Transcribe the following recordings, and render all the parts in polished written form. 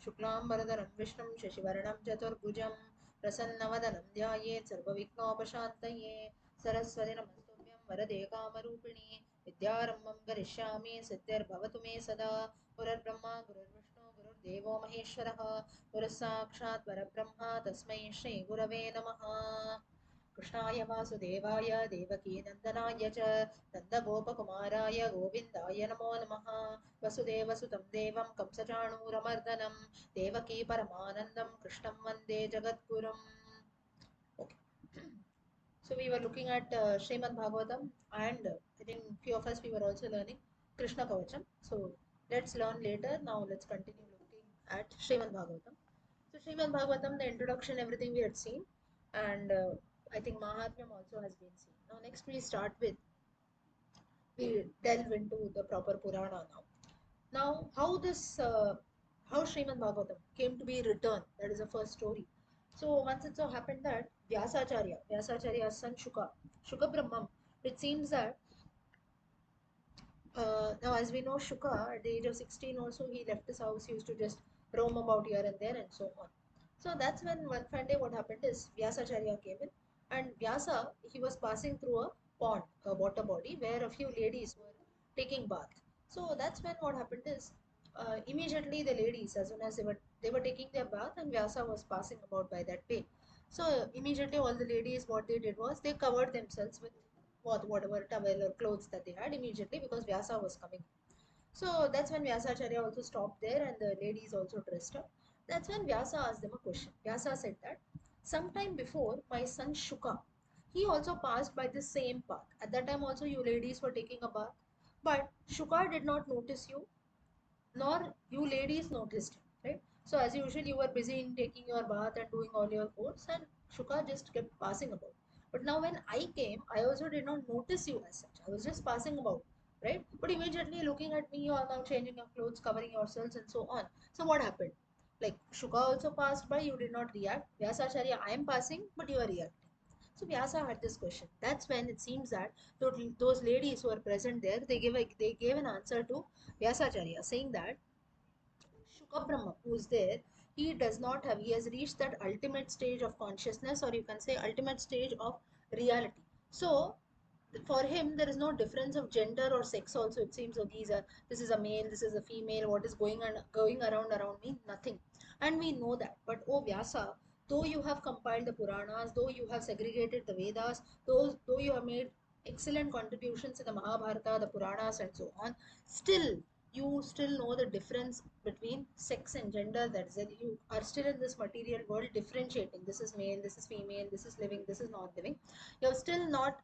शुक्लांबरधरं विष्णुं शशिवर्णं चतुर्भुजं प्रसन्नवदनं ध्यायेत् सर्वविघ्नोपशान्तये सरस्वती नमस्तुभ्यं वरदे कामरूपिणी विद्यारम्भं करिष्यामि सिद्धिर्भवतु मे सदा गुरुर्ब्रह्मा गुरुर्विष्णु गुरुर्देवो महेश्वरः गुरुः साक्षात् परब्रह्म तस्मै श्रीगुरवे नमः कृष्णाय वासुदेवाय देवकीनन्दनाय च नन्दगोपकुमाराय गोविन्दाय नमो नमः वसुदेवसुतं देवं कंसचाणूरमर्दनं देवकी परमानन्दं कृष्णं वन्दे जगद्गुरुम्. Okay. So we were looking at Srimad Bhagavatam, and I think few of us we were also learning Krishna Kavacham. So let's learn later. Now let's continue looking at Srimad Bhagavatam. So Srimad Bhagavatam, the introduction, everything we had seen, and I think Mahatmyam also has been seen. Now next we delve into the proper Purana now. Now how Srimad Bhagavatam came to be written, that is the first story. So once it so happened that Vyasacharya's son Shuka Brahmam, it seems that now, as we know, Shuka, at the age of 16 also, he left his house. He used to just roam about here and there and so on. So that's when one fine day what happened is Vyasacharya came in, and Vyasa, he was passing through a pond, a water body, where a few ladies were taking bath. So that's when what happened is immediately the ladies, as soon as they were taking their bath, and Vyasa was passing about by that way. So immediately all the ladies, what they did was they covered themselves with whatever towel or clothes that they had immediately, because Vyasa was coming. So that's when Vyasacharya also stopped there, and the ladies also dressed up. That's when Vyasa asked them a question. Vyasa said that sometime before, my son Shuka, he also passed by the same path. At that time also you ladies were taking a bath, but Shuka did not notice you, nor you ladies noticed him, right? So as usual, you were busy in taking your bath and doing all your chores, and Shuka just kept passing about. But now when I came, I also did not notice you as such. I was just passing about, right? But immediately looking at me, you are now changing your clothes, covering yourselves, and so on. So what happened? Like Shuka also passed by, you did not react. Vyasacharya, I am passing, but you are reacting. So Vyasa had this question. That's when it seems that those ladies who were present there, they gave an answer to Vyasacharya, saying that Shukabrahma, who is there, he has reached that ultimate stage of consciousness, or you can say ultimate stage of reality. So for him, there is no difference of gender or sex also. It seems, so this is a male, this is a female, what is going around me, nothing. And we know that. But oh Vyasa, though you have compiled the Puranas, though you have segregated the Vedas, though you have made excellent contributions in the Mahabharata, the Puranas, and so on, still you still know the difference between sex and gender. That's it. You are still in this material world differentiating. This is male, this is female, this is living, this is not living. You have still not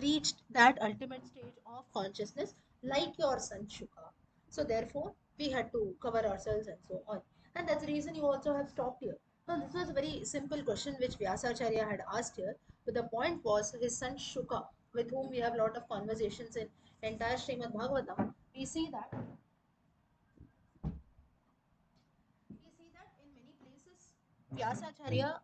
reached that ultimate stage of consciousness like your son Shuka. So therefore, we had to cover ourselves and so on. And that's the reason you also have stopped here. Now, this was a very simple question which Vyasacharya had asked here. But the point was his son Shuka, with whom we have a lot of conversations in entire Srimad Bhagavatam. We see that in many places Vyasacharya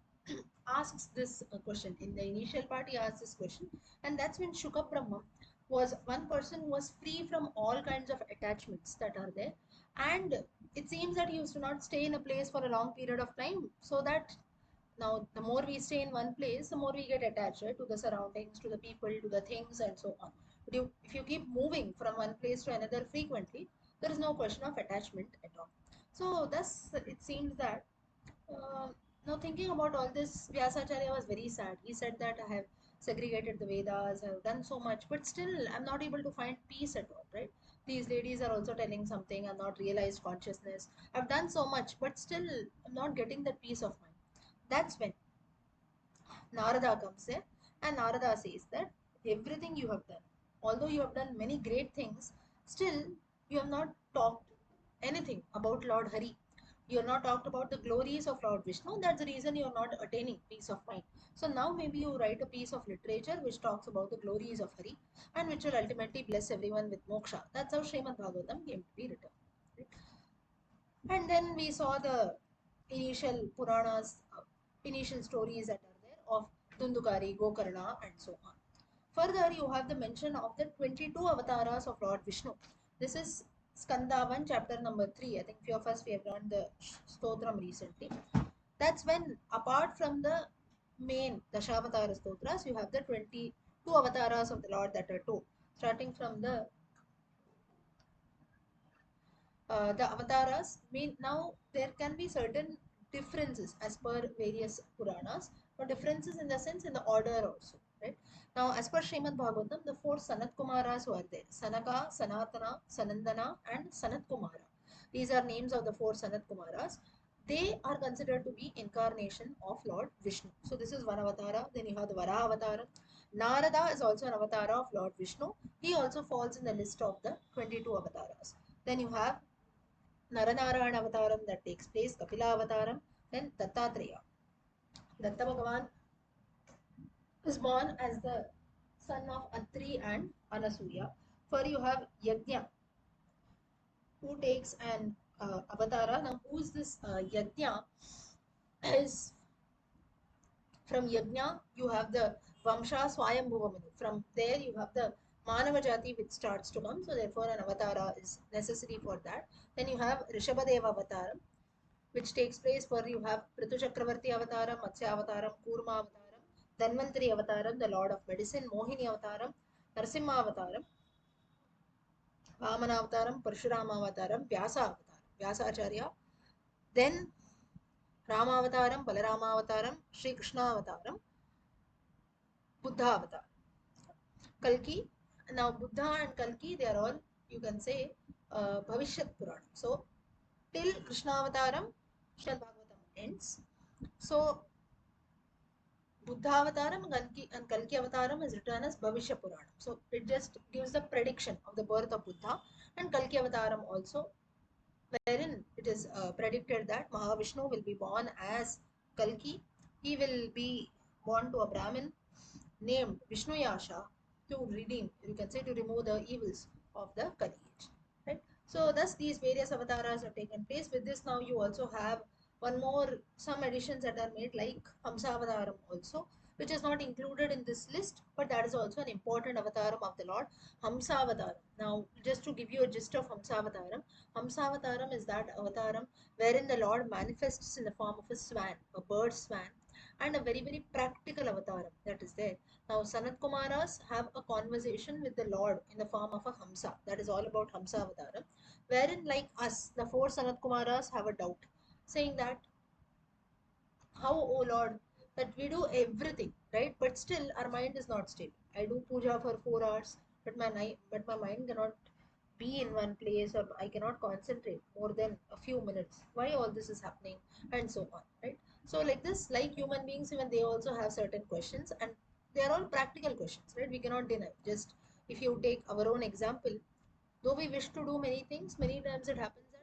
asks this question. In the initial part, he asks this question, and that's when Shuka Brahma was one person who was free from all kinds of attachments that are there, and it seems that he used to not stay in a place for a long period of time, so that now the more we stay in one place, the more we get attached, right, to the surroundings, to the people, to the things, and so on. But if you keep moving from one place to another frequently, there is no question of attachment at all. So thus it seems that uh, now thinking about all this, Vyasacharya was very sad. He said that I have segregated the Vedas, I have done so much, but still I'm not able to find peace at all, right? These ladies are also telling something, I'm not realized consciousness. I've done so much, but still I'm not getting that peace of mind. That's when Narada comes in, and Narada says that everything you have done, although you have done many great things, still you have not talked anything about Lord Hari. You have not talked about the glories of Lord Vishnu. That's the reason you are not attaining peace of mind. So now maybe you write a piece of literature which talks about the glories of Hari, and which will ultimately bless everyone with moksha. That's how Srimad Bhagavatam came to be written. And then we saw the initial Puranas, initial stories that are there of Dundukari, Gokarna, and so on. Further, you have the mention of the 22 avatars of Lord Vishnu. This is Skanda 1, chapter number 3. I think few of us we have learned the Stotram recently. That's when, apart from the main Dashavatara Stotras, you have the 22 avatars of the Lord that are told. Starting from the avatars mean now there can be certain differences as per various Puranas, but differences in the sense in the order also, right? Now, as per Srimad Bhagavatam, the four Sanat Kumaras who are there: Sanaka, Sanatana, Sanandana, and Sanat Kumara. These are names of the four Sanat Kumaras. They are considered to be incarnation of Lord Vishnu. So this is one avatara. Then you have the Varaha avatara. Narada is also an avatar of Lord Vishnu. He also falls in the list of the 22 avatars. Then you have Naranarayana Avataram that takes place, Kapila Avataram, then Dattatreya. Datta Bhagavan is born as the son of Atri and Anasuya. For you have Yajna, who takes an avatara. Now, who is this Yajna? Is from Yajna, you have the Vamsha Swayambhuva Manu. From there, you have the Manava Jati which starts to come. So, therefore, an avatara is necessary for that. Then you have Rishabhadeva Avataram, which takes place for you have Prithu Chakravarti Avataram, Matsya Avataram, Kurma Avataram, Dhanvantari Avataram, the Lord of Medicine, Mohini Avataram, Narsimha Avataram, Vamana Avataram, Parshurama Avataram, Vyasa Avataram, Vyasa Acharya, then Rama Avataram, Balarama Avataram, Sri Krishna Avataram, Buddha Avataram. Kalki, now Buddha and Kalki, they are all, you can say, Bhavishyat Purana. So, till Krishna Avataram, Srimad Bhagavatam ends. So, Buddha Avataram and Kalki Avataram is written as Bhavishya Purana. So it just gives the prediction of the birth of Buddha, and Kalki Avataram also, wherein it is predicted that Mahavishnu will be born as Kalki. He will be born to a Brahmin named Vishnu Yasha to redeem, you can say, to remove the evils of the Kali age. Right? So thus these various avatars have taken place. With this now you also have one more, some additions that are made like Hamsa Avataram also, which is not included in this list, but that is also an important avataram of the Lord, Hamsa Avataram. Now, just to give you a gist of Hamsa Avataram is that avataram wherein the Lord manifests in the form of a swan, a bird swan, and a very, very practical avataram that is there. Now, Sanat Kumaras have a conversation with the Lord in the form of a Hamsa. That is all about Hamsa Avataram. Wherein, like us, the four Sanat Kumaras have a doubt, saying that, how, oh Lord, that we do everything, right? But still, our mind is not stable. I do puja for 4 hours, but my mind cannot be in one place, or I cannot concentrate more than a few minutes. Why all this is happening, and so on, right? So, like this, like human beings, even they also have certain questions, and they are all practical questions, right? We cannot deny. Just if you take our own example, though we wish to do many things, many times it happens that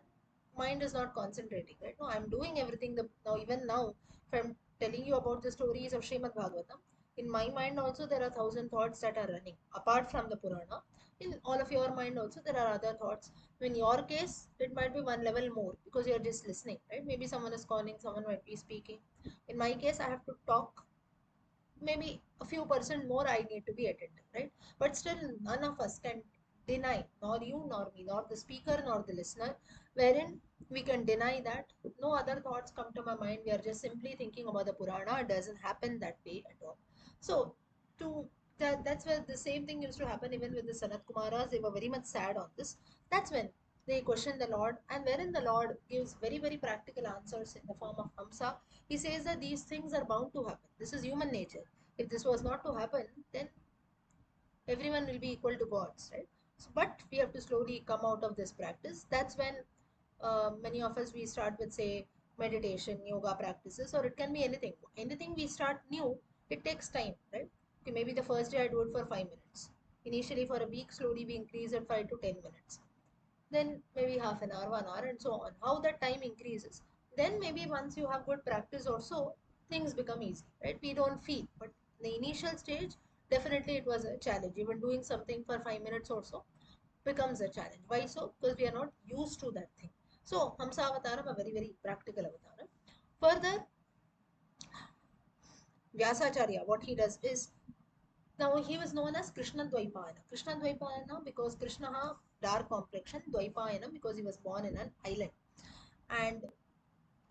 mind is not concentrating, right? No, I'm doing everything. Now, even now, if I'm telling you about the stories of Srimad Bhagavatam, in my mind also there are thousand thoughts that are running apart from the Purana. In all of your mind also there are other thoughts. In your case, it might be one level more because you're just listening, right? Maybe someone is calling, someone might be speaking. In my case, I have to talk, maybe a few percent more I need to be attentive, right? But still, none of us can deny, nor you, nor me, nor the speaker, nor the listener, wherein we can deny that no other thoughts come to my mind. We are just simply thinking about the Purana. It doesn't happen that way at all. So, to that's where the same thing used to happen even with the Sanat Kumaras. They were very much sad on this. That's when they question the Lord, and wherein the Lord gives very, very practical answers in the form of Hamsa. He says that these things are bound to happen. This is human nature. If this was not to happen, then everyone will be equal to gods, right? So, but we have to slowly come out of this practice. That's when many of us we start with, say, meditation, yoga practices, or it can be anything. Anything we start new, it takes time, right? Okay, maybe the first day I do it for 5 minutes. Initially, for a week, slowly we increase it 5 to 10 minutes. Then maybe half an hour, 1 hour, and so on. How that time increases. Then maybe once you have good practice or so, things become easy, right? We don't feel, but the initial stage, definitely it was a challenge. Even doing something for 5 minutes or so becomes a challenge. Why so? Because we are not used to that thing. So, Hamsa Avataram, a very, very practical avataram. Further, Vyasacharya, what he does is Now he was known as Krishna Dvaipayana. Krishna Dvaipayana because Krishna ha dark complexion, Dvaipayana because he was born in an island. And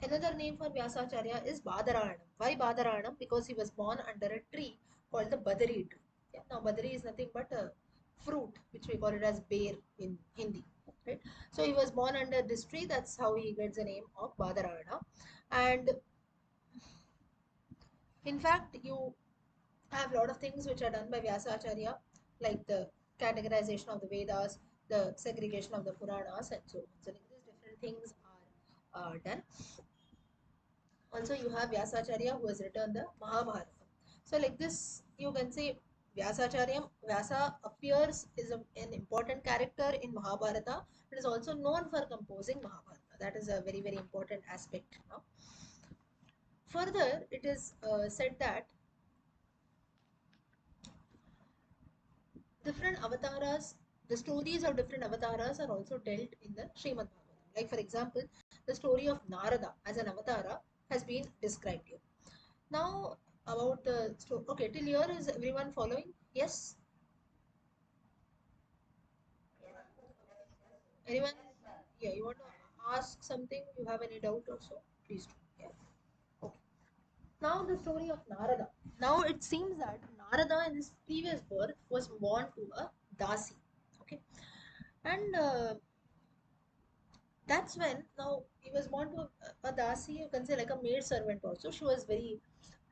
another name for Vyasacharya is Badarayanam. Why Badarayanam? Because he was born under a tree called the Badari tree. Yeah, now Badari is nothing but a fruit, which we call it as bear in Hindi. Right? So he was born under this tree. That's how he gets the name of Badarayana. And in fact, you have a lot of things which are done by Vyasacharya, like the categorization of the Vedas, the segregation of the Puranas, and so on. So like these different things are done. Also, you have Vyasacharya who has written the Mahabharata. So, like this, you can say Vyasacharya. Vyasa appears is an important character in Mahabharata, but is also known for composing Mahabharata. That is a very, very important aspect. Now, further, it is said that different avatars, the stories of different avatars are also dealt in the Srimad Bhagavatam. Like, for example, the story of Narada as an avatara has been described here. Now, about the story. Okay, till here is everyone following? Yes? Anyone? Yeah, you want to ask something? You have any doubt also? Please do. Yeah. Okay. Now, the story of Narada. Now, it seems that Narada in his previous birth was born to a Dasi. Okay. And that's when now he was born to a dasi, you can say like a maid servant also. She was very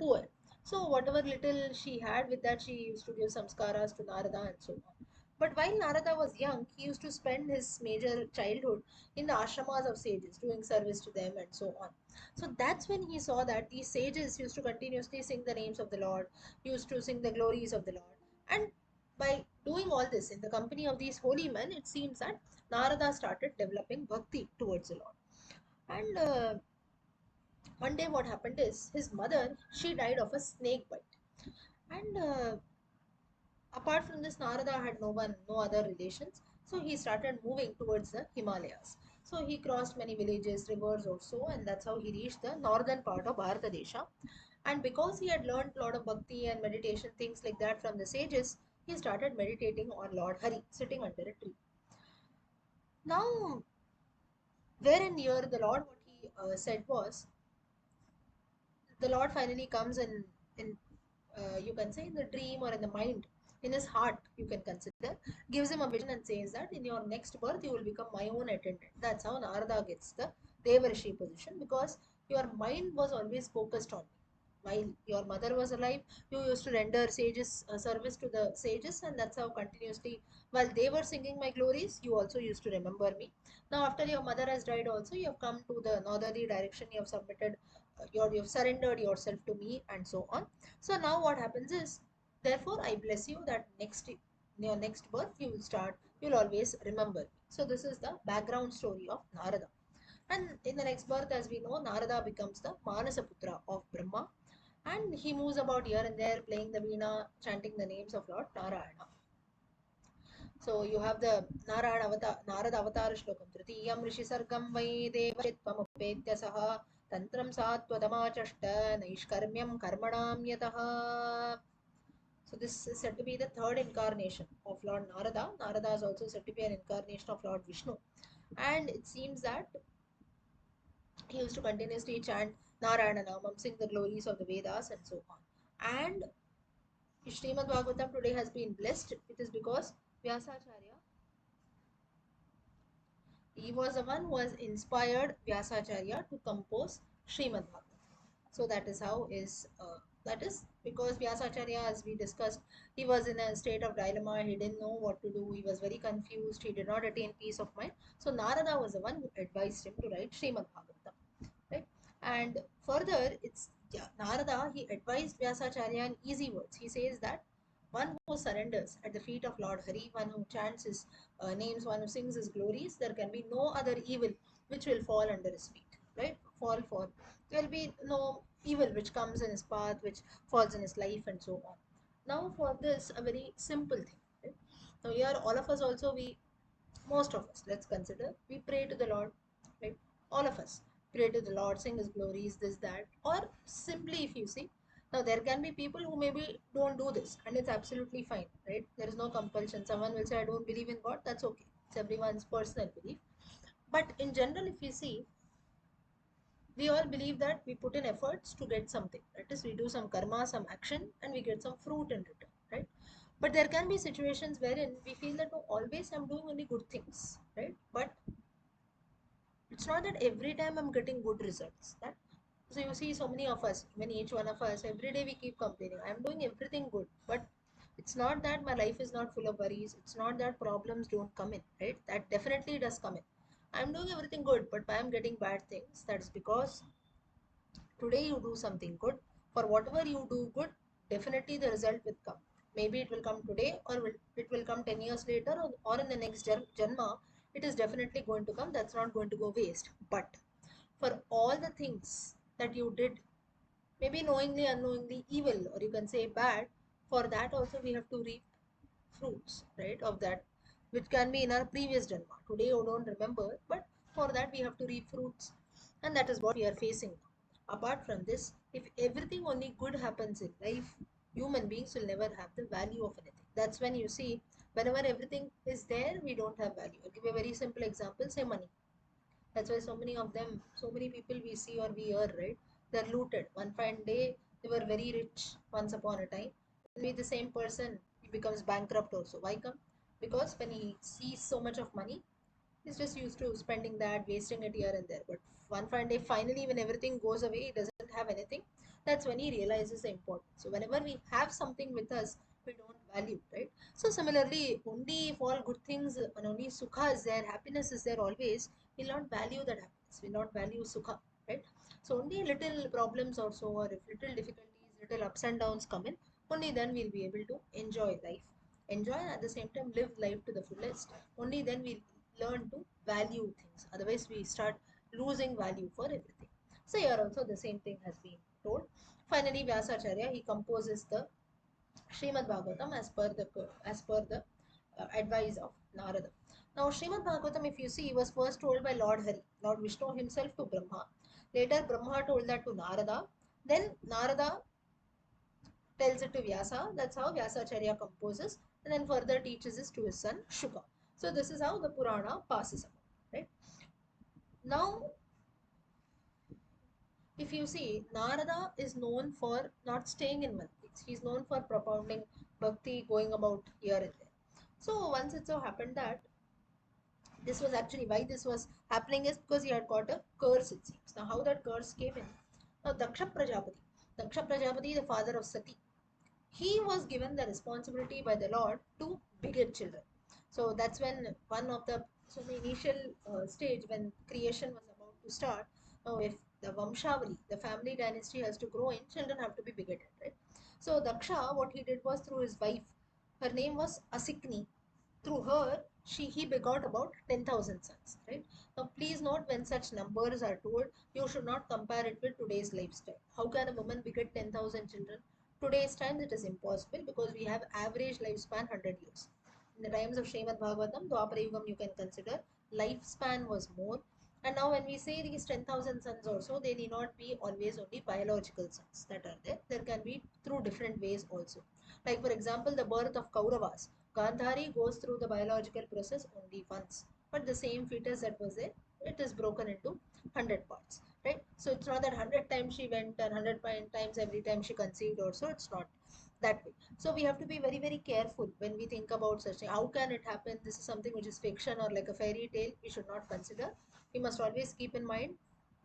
poor. So whatever little she had with that, she used to give samskaras to Narada and so on. But while Narada was young, he used to spend his major childhood in the ashramas of sages, doing service to them and so on. So that's when he saw that these sages used to continuously sing the names of the Lord, used to sing the glories of the Lord. And by doing all this in the company of these holy men, it seems that Narada started developing bhakti towards the Lord. And one day, what happened is his mother she died of a snake bite. And apart from this, Narada had no other relations. So he started moving towards the Himalayas. So he crossed many villages, rivers also, and that's how he reached the northern part of Bharatadesha. And because he had learned a lot of bhakti and meditation, things like that from the sages, he started meditating on Lord Hari, sitting under a tree. Now, where and near the Lord, what he said was, the Lord finally comes in you can say in the dream or in the mind, in his heart, you can consider, gives him a vision and says that in your next birth you will become my own attendant. That's how Narada gets the Devarishi position because your mind was always focused on me. While your mother was alive, you used to render sages service to the sages, and that's how continuously, while they were singing my glories, you also used to remember me. Now, after your mother has died, also you have come to the northerly direction. You have submitted, you've surrendered yourself to me, and so on. So now what happens is, therefore I bless you that next in your next birth you will start, you'll always remember me. So this is the background story of Narada. And in the next birth, as we know, Narada becomes the Manasaputra of Brahma, and he moves about here and there playing the veena, chanting the names of Lord Narayana. So you have the Narada Avatar Shlokam. Tritiyam Rishi Sargam Vai Devachitpamupetya Saha Tantram Sattvatamachashta Naishkarmyam Karmanam Yataha. So this is said to be the third incarnation of Lord Narada. Narada is also said to be an incarnation of Lord Vishnu. And it seems that he used to continuously chant Narayana Namam, sing the glories of the Vedas and so on. And Srimad Bhagavatam today has been blessed. It is because Vyasacharya, he was the one who has inspired Vyasacharya to compose Srimad Bhagavatam. So that is how is that is because Vyasacharya, as we discussed, he was in a state of dilemma. He didn't know what to do. He was very confused. He did not attain peace of mind. So Narada was the one who advised him to write Srimad Bhagavatam, right? And further, it's yeah, Narada, he advised Vyasacharya in easy words. He says that one who surrenders at the feet of Lord Hari, one who chants his names, one who sings his glories, there can be no other evil which will fall under his feet, right? Fall for. There will be no evil which comes in his path, which falls in his life, and so on. Now, for this, a very simple thing. Right? Now, here, all of us also, most of us, let's consider, we pray to the Lord, right? All of us pray to the Lord, sing his glories, this, that, or simply if you see, Now there can be people who maybe don't do this, and it's absolutely fine, right? There is no compulsion. Someone will say, I don't believe in God, that's okay. It's everyone's personal belief. But in general, if you see, we all believe that we put in efforts to get something. That is, we do some karma, some action, and we get some fruit in return, right? But there can be situations wherein we feel that, oh, always I'm doing only good things, right? But it's not that every time I'm getting good results. That so you see, so many of us, when each one of us, every day we keep complaining, I'm doing everything good, but it's not that my life is not full of worries. It's not that problems don't come in, right? That definitely does come in. I'm doing everything good, but I'm getting bad things. That's because today you do something good. For whatever you do good, definitely the result will come. Maybe it will come today, or it will come 10 years later, or in the next janma. It is definitely going to come. That's not going to go waste. But for all the things that you did, maybe knowingly, unknowingly evil, or you can say bad, for that also we have to reap fruits, right, of that, which can be in our previous Janma. Today you don't remember, but for that we have to reap fruits, and that is what we are facing now. Apart from this, if everything only good happens in life, human beings will never have the value of anything. That's when you see, whenever everything is there, we don't have value. I'll give you a very simple example, say money. That's why so many of them, so many people we see or we hear, right? They're looted. One fine day, they were very rich once upon a time. Maybe the same person, he becomes bankrupt also. Why come? Because when he sees so much of money, he's just used to spending that, wasting it here and there. But one fine day, finally, when everything goes away, he doesn't have anything. That's when he realizes the importance. So whenever we have something with us, we don't value, right? So similarly, only if all good things and only sukha is there, happiness is there always, we'll not value that happiness. We'll not value sukha, right? So only little problems also, or if little difficulties, little ups and downs come in, only then we'll be able to enjoy life. Enjoy and at the same time live life to the fullest. Only then we'll learn to value things. Otherwise, we start losing value for everything. So here also the same thing has been told. Finally, Vyasacharya, he composes the Srimad Bhagavatam as per the advice of Narada. Now, Srimad Bhagavatam, if you see, was first told by Lord Hari, Lord Vishnu himself to Brahma. Later, Brahma told that to Narada. Then Narada tells it to Vyasa. That's how Vyasacharya composes, and then further teaches it to his son Shuka. So this is how the Purana passes out. Right now, if you see, Narada is known for not staying in one place. He's known for propounding bhakti, going about here and there. So once it so happened that this was actually why this was happening is because he had got a curse, it seems. Now, how that curse came in? Now, Daksha Prajapati, the father of Sati, he was given the responsibility by the Lord to beget children. So that's when one of the initial stage when creation was about to start. Now, if the Vamshavali, the family dynasty has to grow in, children have to be begetted, right? So Daksha, what he did was through his wife, her name was Asikni. Through her, he begot about 10,000 sons, right? Now, please note when such numbers are told, you should not compare it with today's lifestyle. How can a woman beget 10,000 children? Today's time, it is impossible because we have average lifespan 100 years. In the times of Srimad Bhagavatam, Dwapara Yugam, you can consider lifespan was more. And now, when we say these 10,000 sons also, they need not be always only biological sons that are there. There can be through different ways also. Like, for example, the birth of Kauravas. Gandhari goes through the biological process only once, but the same fetus that was there, it is broken into 100 parts, right? So it's not that 100 times she went and 100 times every time she conceived also, it's not that way. So we have to be very, very careful when we think about such thing. How can it happen? This is something which is fiction or like a fairy tale. We should not consider. We must always keep in mind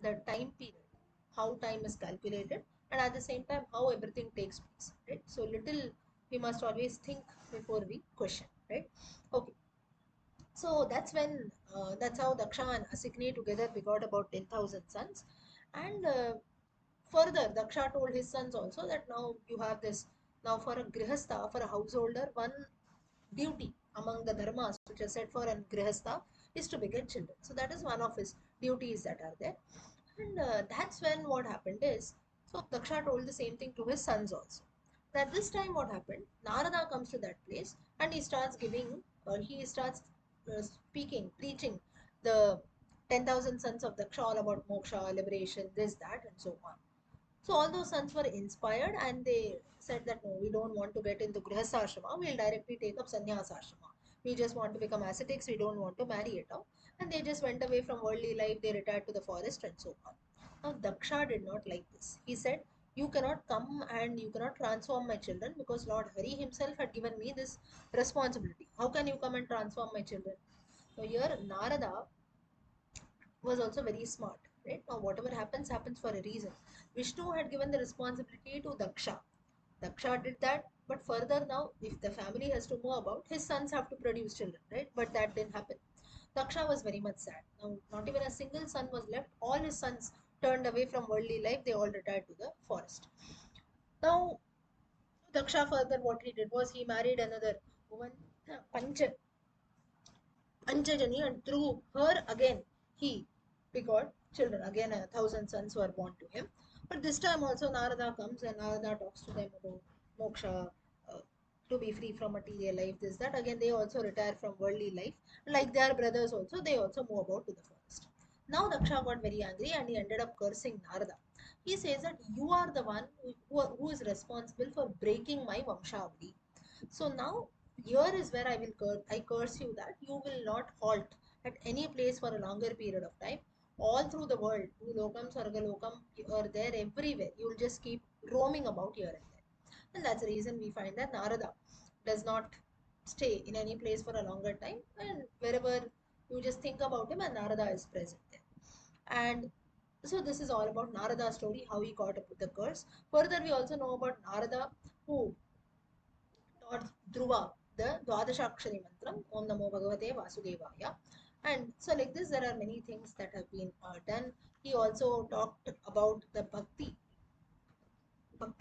the time period, how time is calculated, and at the same time how everything takes place, right? So little we must always think before we question, right? Okay, so that's how Daksha and Asikni together begot about 10,000 sons. And further, Daksha told his sons also that now you have this. Now, for a grihastha, for a householder, one duty among the dharmas which are set for a grihastha is to beget children. So, that is one of his duties that are there. And that's when what happened is, so Daksha told the same thing to his sons also. At this time, what happened? Narada comes to that place and he starts speaking, preaching the 10,000 sons of Daksha all about moksha, liberation, this, that, and so on. So all those sons were inspired and they said that no, we don't want to get into Grihastha we'll directly take up Sannyasa ashrama. We just want to become ascetics, we don't want to marry it out. And they just went away from worldly life, they retired to the forest and so on. Now Daksha did not like this. He said, you cannot come and you cannot transform my children because Lord Hari himself had given me this responsibility. How can you come and transform my children? So here Narada was also very smart. Right now, whatever happens, happens for a reason. Vishnu had given the responsibility to Daksha. Daksha did that, but further now, if the family has to move about, his sons have to produce children, right? But that didn't happen. Daksha was very much sad. Now, not even a single son was left. All his sons turned away from worldly life. They all retired to the forest. Now, Daksha further, what he did was he married another woman, Pancha, Anjajani, and through her again he begot children. Again, 1,000 sons were born to him. But this time also Narada comes and Narada talks to them about moksha, uh, to be free from material life, this, that. Again, they also retire from worldly life. Like their brothers also, they also move about to the forest. Now Daksha got very angry and he ended up cursing Narada. He says that you are the one who is responsible for breaking my Vamshavali. So now here is where I curse you that you will not halt at any place for a longer period of time. All through the world, Bhulokam, Sargalokam, you are there everywhere. You will just keep roaming about here and there. And that's the reason we find that Narada does not stay in any place for a longer time. And wherever you just think about him, and Narada is present there. And so this is all about Narada's story, how he got up with the curse. Further, we also know about Narada, who taught Dhruva the Dwadashakshari Mantram, Om Namo Bhagavate Vasudevaya. And so, like this, there are many things that have been done. He also talked about the Bhakti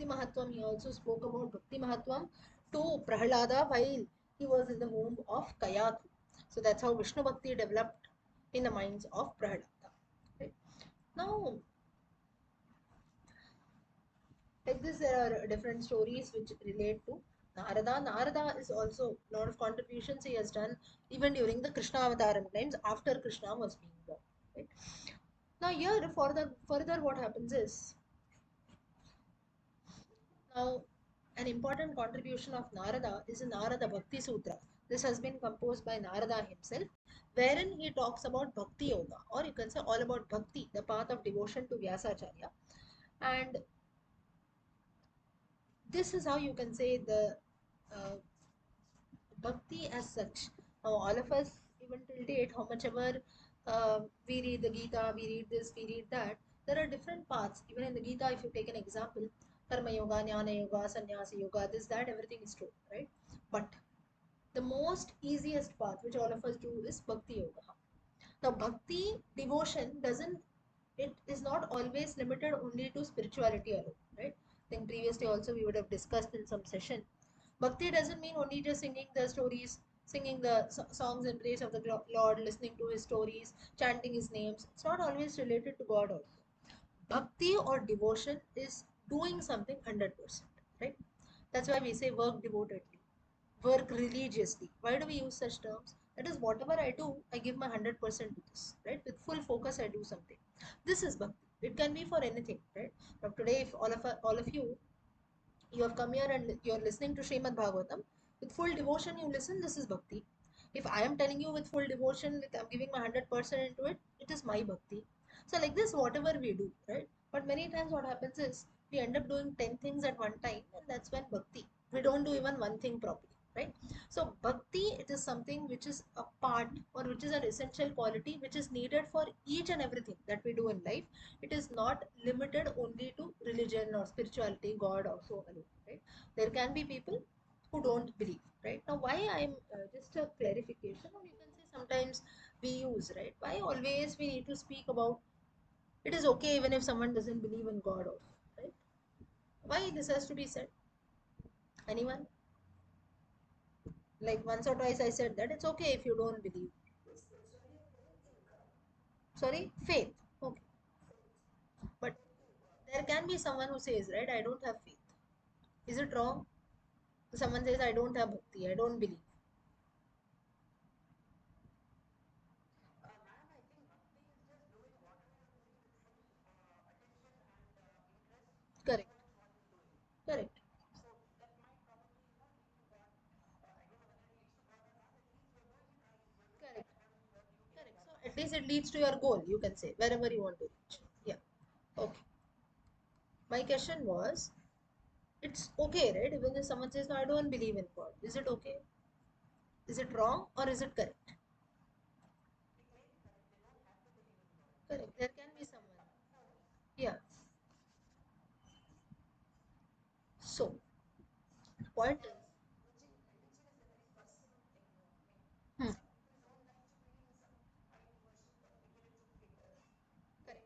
Mahatvam. He also spoke about Bhakti Mahatvam to Prahlada while he was in the womb of Kayathu. So, that's how Vishnu Bhakti developed in the minds of Prahlada. Right? Now, like this, there are different stories which relate to Narada. Narada is also a lot of contributions he has done even during the Krishna Avataram times after Krishna was being born. Right? Now here for the further what happens is now an important contribution of Narada is the Narada Bhakti Sutra. This has been composed by Narada himself, wherein he talks about Bhakti Yoga, or you can say all about Bhakti, the path of devotion to Vyasacharya. And this is how you can say the uh, bhakti as such. Now, all of us, even till date, how much ever we read the Gita, we read this, we read that, there are different paths. Even in the Gita, if you take an example, Karma Yoga, Jnana Yoga, Sannyasa Yoga, this, that, everything is true, right? But the most easiest path, which all of us do, is Bhakti Yoga. Now, Bhakti devotion doesn't, it is not always limited only to spirituality alone, right? I think previously also we would have discussed in some session. Bhakti doesn't mean only just singing the stories, singing the songs in praise of the Lord, listening to his stories, chanting his names. It's not always related to God also. Bhakti or devotion is doing something 100%, right? That's why we say work devotedly, work religiously. Why do we use such terms? That is, whatever I do, I give my 100% to this, right? With full focus, I do something. This is bhakti. It can be for anything, right? Now, today, if all of you have come here and you're listening to Srimad Bhagavatam, with full devotion, you listen, this is bhakti. If I am telling you with full devotion, with I'm giving my 100% into it, it is my bhakti. So, like this, whatever we do, right? But many times, what happens is we end up doing 10 things at one time, and that's when bhakti. We don't do even one thing properly, right? So, bhakti, it is something which is a part or which is an essential quality which is needed for each and everything that we do in life. It is not limited only to religion or spirituality, God or so alone, right? There can be people who don't believe, right? Now, why I'm just a clarification, or you can say sometimes we use, right? Why always we need to speak about it is okay even if someone doesn't believe in God also, right? Why this has to be said? Anyone? Like once or twice I said that it's okay if you don't believe. Sorry, faith. Okay. But there can be someone who says, right, I don't have faith. Is it wrong? Someone says, I don't have bhakti, I don't believe. Correct. Correct. Correct. Correct. So at least it leads to your goal, you can say, wherever you want to reach. Yeah. Okay. My question was, it's okay, right? Even if someone says, no, I don't believe in God, is it okay? Is it wrong or is it correct? Correct. There can be someone. Yeah. So, the point is, hmm, correct.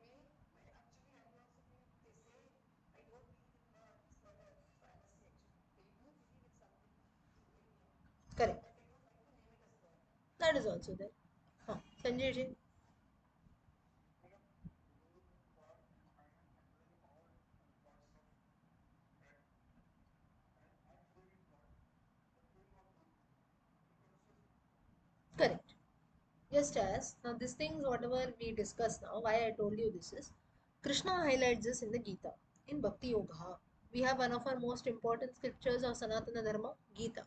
Correct. That is also there. Huh. Sanjay ji. Correct. Just as now, these things, whatever we discuss now, why I told you this is Krishna highlights this in the Gita. In Bhakti Yoga, we have one of our most important scriptures of Sanatana Dharma, Gita.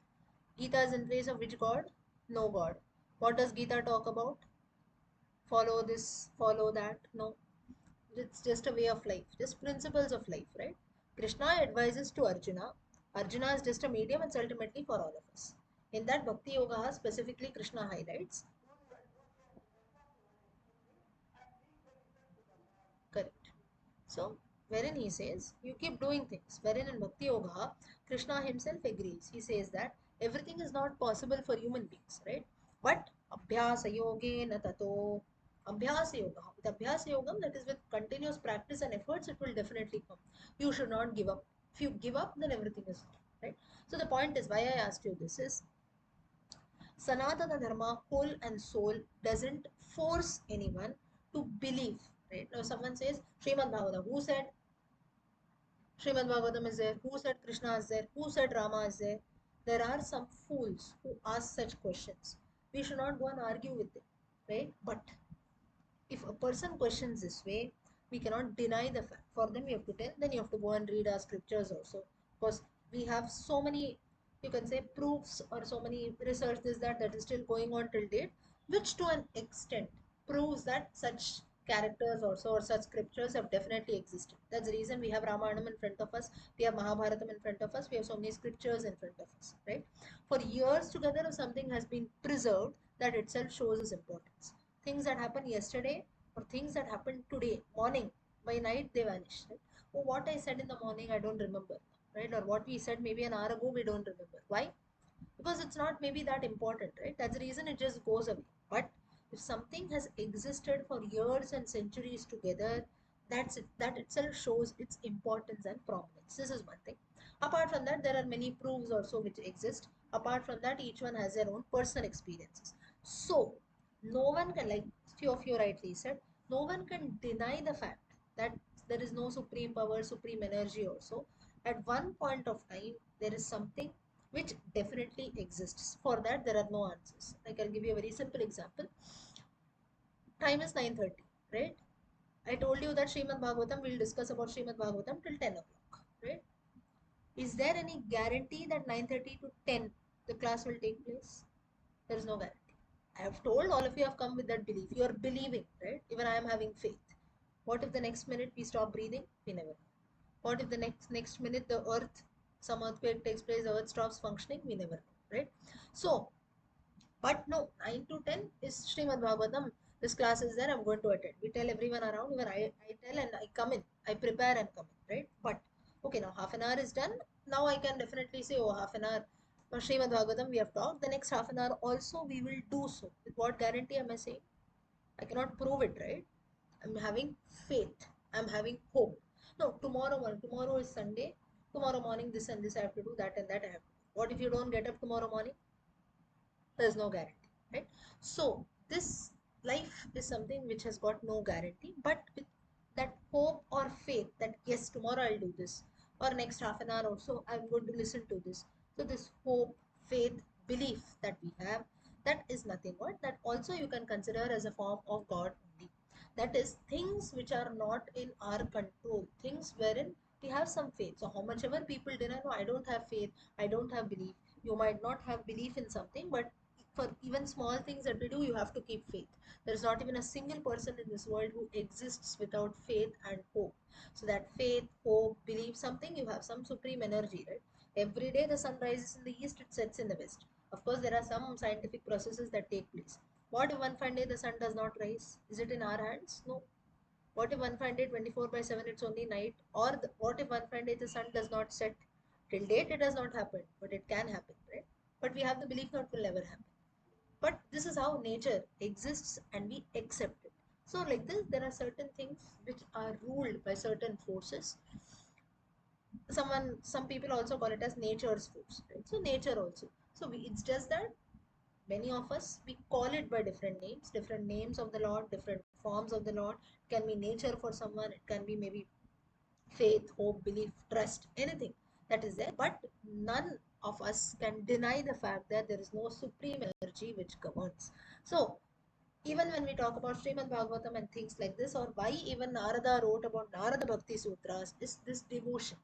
Gita is in place of which God? No God. What does Gita talk about? Follow this, follow that. No, it's just a way of life, just principles of life, right? Krishna advises to Arjuna. Arjuna is just a medium, it's ultimately for all of us. In that Bhakti Yoga, specifically, Krishna highlights. Correct. So, wherein he says, you keep doing things. Wherein in Bhakti Yoga, Krishna himself agrees. He says that everything is not possible for human beings, right? But Abhyasa Yogena Tato. Abhyasa Yoga. With Abhyasa Yoga, that is with continuous practice and efforts, it will definitely come. You should not give up. If you give up, then everything is gone, right? So, the point is, why I asked you this is Sanatana Dharma, whole and soul, doesn't force anyone to believe. Right? Now, someone says, Srimad Bhagavatam, who said Srimad Bhagavatam is there? Who said Krishna is there? Who said Rama is there? There are some fools who ask such questions. We should not go and argue with them, right? But if a person questions this way, we cannot deny the fact. For them, you have to tell, then you have to go and read our scriptures also. Because we have so many, you can say, proofs or so many research, this, that is still going on till date, which to an extent proves that such characters also or such scriptures have definitely existed. That's the reason we have Ramayana in front of us, we have Mahabharatam in front of us, we have so many scriptures in front of us, right? For years together, if something has been preserved, that itself shows its importance. Things that happened yesterday or things that happened today morning, by night they vanish, right? Oh, what I said in the morning I don't remember, right? Or what we said maybe an hour ago we don't remember. Why? Because it's not maybe that important, right? That's the reason it just goes away. But if something has existed for years and centuries together, that's it. That itself shows its importance and prominence. This is one thing. Apart from that, there are many proofs also which exist. Apart from that, each one has their own personal experiences. So no one can, like few of you rightly said, no one can deny the fact that there is no supreme power, supreme energy also. At one point of time, there is something which definitely exists. For that, there are no answers. I can give you a very simple example. Time is 9:30, right? I told you that Srimad Bhagavatam, we'll discuss about Srimad Bhagavatam till 10 o'clock, right? Is there any guarantee that 9:30 to 10 the class will take place? There is no guarantee. I have told all of you have come with that belief. You are believing, right? Even I am having faith. What if the next minute we stop breathing? We never know. What if the next minute the earth, some earthquake takes place, the earth stops functioning? We never know, right? So but no, 9 to 10 is Srimad Bhagavatam. This class is there, I'm going to attend. We tell everyone around, even I tell and I come in. I prepare and come in, right? But, okay, now half an hour is done. Now I can definitely say, oh, half an hour. Now, Srimad Bhagavatam, we have talked. The next half an hour also we will do so. With what guarantee am I saying? I cannot prove it, right? I'm having faith. I'm having hope. No, tomorrow is Sunday. Tomorrow morning, this and this I have to do, that and that I have to do. What if you don't get up tomorrow morning? There's no guarantee, right? So this life is something which has got no guarantee, but with that hope or faith that yes, tomorrow I'll do this, or next half an hour also I'm going to listen to this. So this hope, faith, belief that we have, that is nothing but that also you can consider as a form of God only. That is things which are not in our control, things wherein we have some faith. So how much ever people deny, no, I don't have faith, I don't have belief. You might not have belief in something, but for even small things that we do, you have to keep faith. There is not even a single person in this world who exists without faith and hope. So that faith, hope, believe something, you have some supreme energy, right? Every day the sun rises in the east, it sets in the west. Of course, there are some scientific processes that take place. What if one fine day the sun does not rise? Is it in our hands? No. What if one fine day 24 by 7 it's only night? Or what if one fine day the sun does not set? Till date it has not happened, but it can happen, right? But we have the belief that it will never happen. But this is how nature exists and we accept it. So, like this, there are certain things which are ruled by certain forces. Some people also call it as nature's force, right? So, nature also. So, it's just that many of us we call it by different names of the Lord, different forms of the Lord. It can be nature for someone, it can be maybe faith, hope, belief, trust, anything that is there. But none of us can deny the fact that there is no supreme energy which governs. So even when we talk about Srimad Bhagavatam and things like this, or why even Narada wrote about Narada Bhakti Sutras, is this devotion,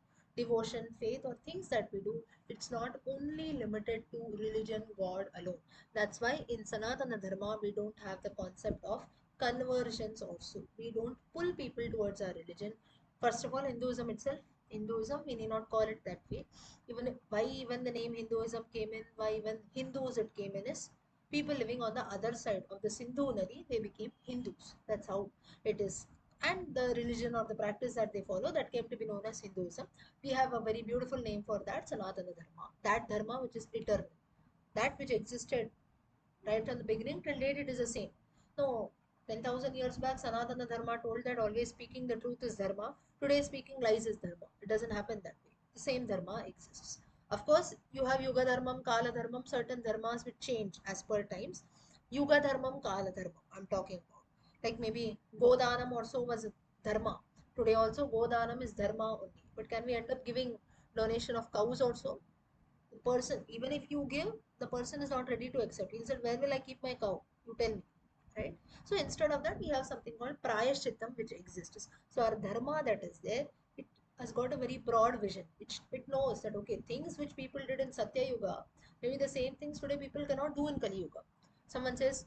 faith, or things that we do. It's not only limited to religion, God alone. That's why in Sanatana Dharma we don't have the concept of conversions also. We don't pull people towards our religion. First of all, Hinduism itself, Hinduism, we need not call it that way. Why even the name Hinduism came in, why even Hindus it came in is people living on the other side of the Sindhu Nadi, they became Hindus. That's how it is. And the religion or the practice that they follow, that came to be known as Hinduism. We have a very beautiful name for that, Sanatana Dharma. That Dharma which is eternal, that which existed right from the beginning till date, it is the same. No, 10,000 years back, Sanatana Dharma told that always speaking the truth is Dharma. Today, speaking lies is Dharma. It doesn't happen that way. The same Dharma exists. Of course, you have Yuga Dharmam, Kala Dharmam, certain Dharmas which change as per times. Yuga Dharmam, Kala Dharmam, I'm talking about. Like maybe Godanam also was Dharma. Today also Godanam is Dharma only. But can we end up giving donation of cows also? The person, even if you give, the person is not ready to accept. He said, where will I keep my cow? You tell me, right? So instead of that, we have something called prayashchitam which exists. So our dharma that is there, it has got a very broad vision. It knows that okay, things which people did in Satya Yuga, maybe the same things today people cannot do in Kali Yuga. Someone says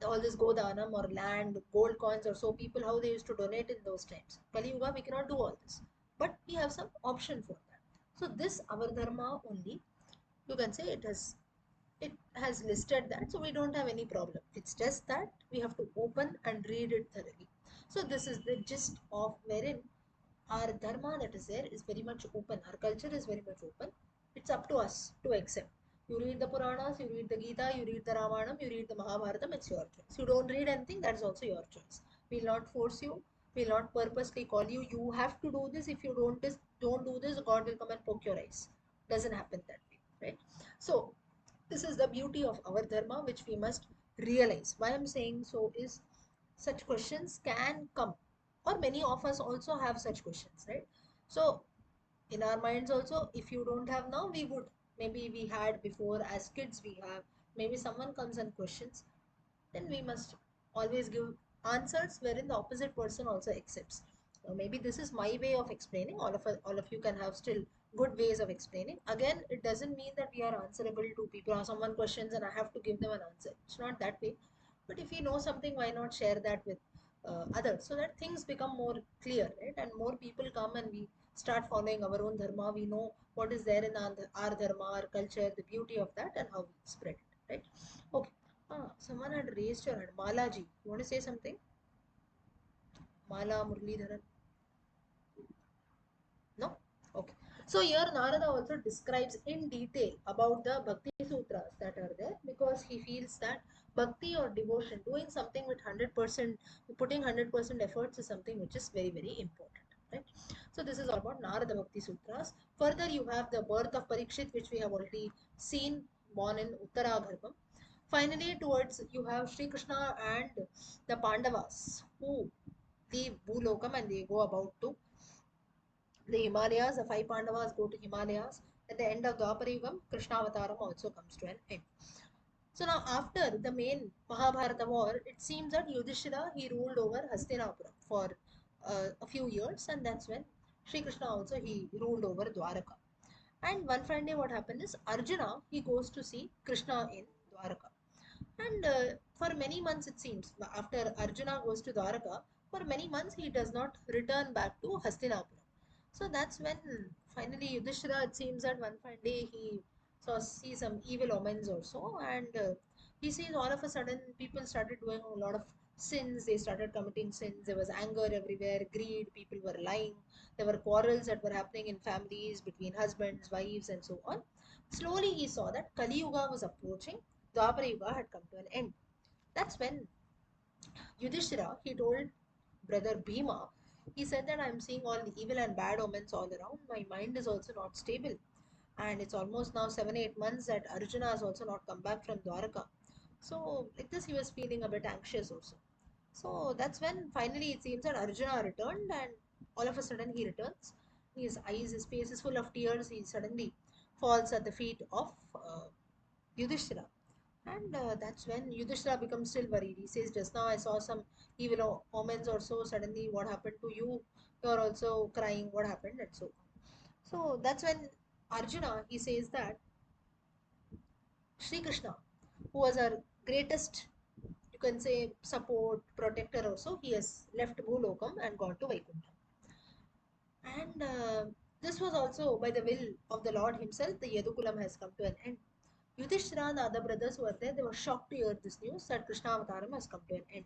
all this Godanam or land, gold coins or so, people how they used to donate in those times. Kali Yuga, we cannot do all this. But we have some option for that. So this our dharma only, you can say it has listed that, so we don't have any problem. It's just that we have to open and read it thoroughly. So this is the gist of wherein our dharma that is there is very much open. Our culture is very much open. It's up to us to accept. You read the Puranas, you read the Gita, you read the Ramayana, you read the Mahabharatam, it's your choice. You don't read anything, that's also your choice. We'll not force you, we'll not purposely call you, you have to do this. If you don't do this, God will come and poke your eyes. Doesn't happen that way, right? So this is the beauty of our dharma, which we must realize. Why I'm saying so is such questions can come, or many of us also have such questions, right? So, in our minds, also, if you don't have now, we would. Maybe we had before as kids, we have. Maybe someone comes and questions, then we must always give answers wherein the opposite person also accepts. Maybe this is my way of explaining. All of you can have still good ways of explaining. Again, it doesn't mean that we are answerable to people or someone questions and I have to give them an answer. It's not that way. But if you know something, why not share that with others so that things become more clear, right? And more people come and we start following our own dharma. We know what is there in our dharma, our culture, the beauty of that, and how we spread it, right? Okay. Someone had raised your hand. Malaji, you want to say something? Mala Muralidharan? No? Okay. So here Narada also describes in detail about the Bhakti Sutras that are there, because he feels that Bhakti or devotion, doing something with 100%, putting 100% efforts is something which is very, very important. Right? So this is all about Narada Bhakti Sutras. Further, you have the birth of Parikshit, which we have already seen, born in Uttaragarbham. Finally, towards you have Sri Krishna and the Pandavas who leave Bhulokam and they go about to the Himalayas. The five Pandavas go to Himalayas. At the end of Dwaparayugam, Krishna Avataram also comes to an end. So now after the main Mahabharata war, it seems that Yudhishthira he ruled over Hastinapura for a few years, and that's when Sri Krishna also he ruled over Dwaraka. And one fine day, what happened is Arjuna he goes to see Krishna in Dwaraka. And for many months, it seems, after Arjuna goes to Dwaraka, for many months he does not return back to Hastinapura. So that's when finally Yudhishthira, it seems that one fine day he see some evil omens also, and he sees all of a sudden people started doing a lot of sins. They started committing sins. There was anger everywhere, greed. People were lying. There were quarrels that were happening in families between husbands, wives, and so on. Slowly, he saw that Kali Yuga was approaching. Dwapara Yuga had come to an end. That's when Yudhishthira he told brother Bhima, he said that I'm seeing all the evil and bad omens all around. My mind is also not stable. And it's almost now 7, 8 months that Arjuna has also not come back from Dwaraka. So, like this, he was feeling a bit anxious also. So, that's when finally it seems that Arjuna returned, and all of a sudden he returns. His eyes, his face is full of tears. He suddenly falls at the feet of Yudhishthira. And that's when Yudhishthira becomes still worried. He says, just now I saw some evil omens or so. Suddenly, what happened to you? You're also crying. What happened? And so on. So that's when Arjuna, he says that Sri Krishna, who was our greatest, you can say, support, protector also, he has left Bhulokam and gone to Vaikuntha. And this was also by the will of the Lord himself, the Yadukulam has come to an end. Yudhishthira and the other brothers who were there, they were shocked to hear this news that Krishna Avataram has come to an end.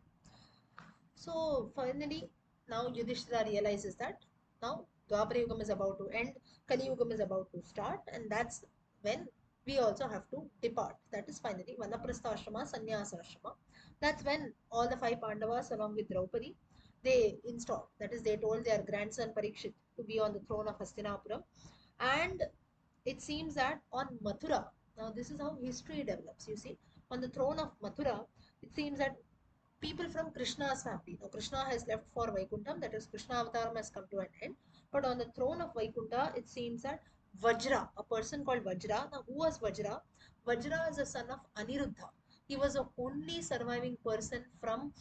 So finally, now Yudhishthira realizes that now Dwapara Yugam is about to end, Kali Yugam is about to start, and that's when we also have to depart. That is finally Vanaprastha Ashrama, Sannyasa Ashrama. That's when all the five Pandavas, along with Draupadi, they installed. That is, they told their grandson Parikshit to be on the throne of Hastinapura, and it seems that on Mathura, now this is how history develops. You see, on the throne of Mathura, it seems that people from Krishna's family. Now, Krishna has left for Vaikuntham, that is, Krishna Avataram has come to an end. But on the throne of Vaikunta, it seems that Vajra, a person called Vajra. Now, who was Vajra? Vajra is a son of Aniruddha. He was the only surviving person from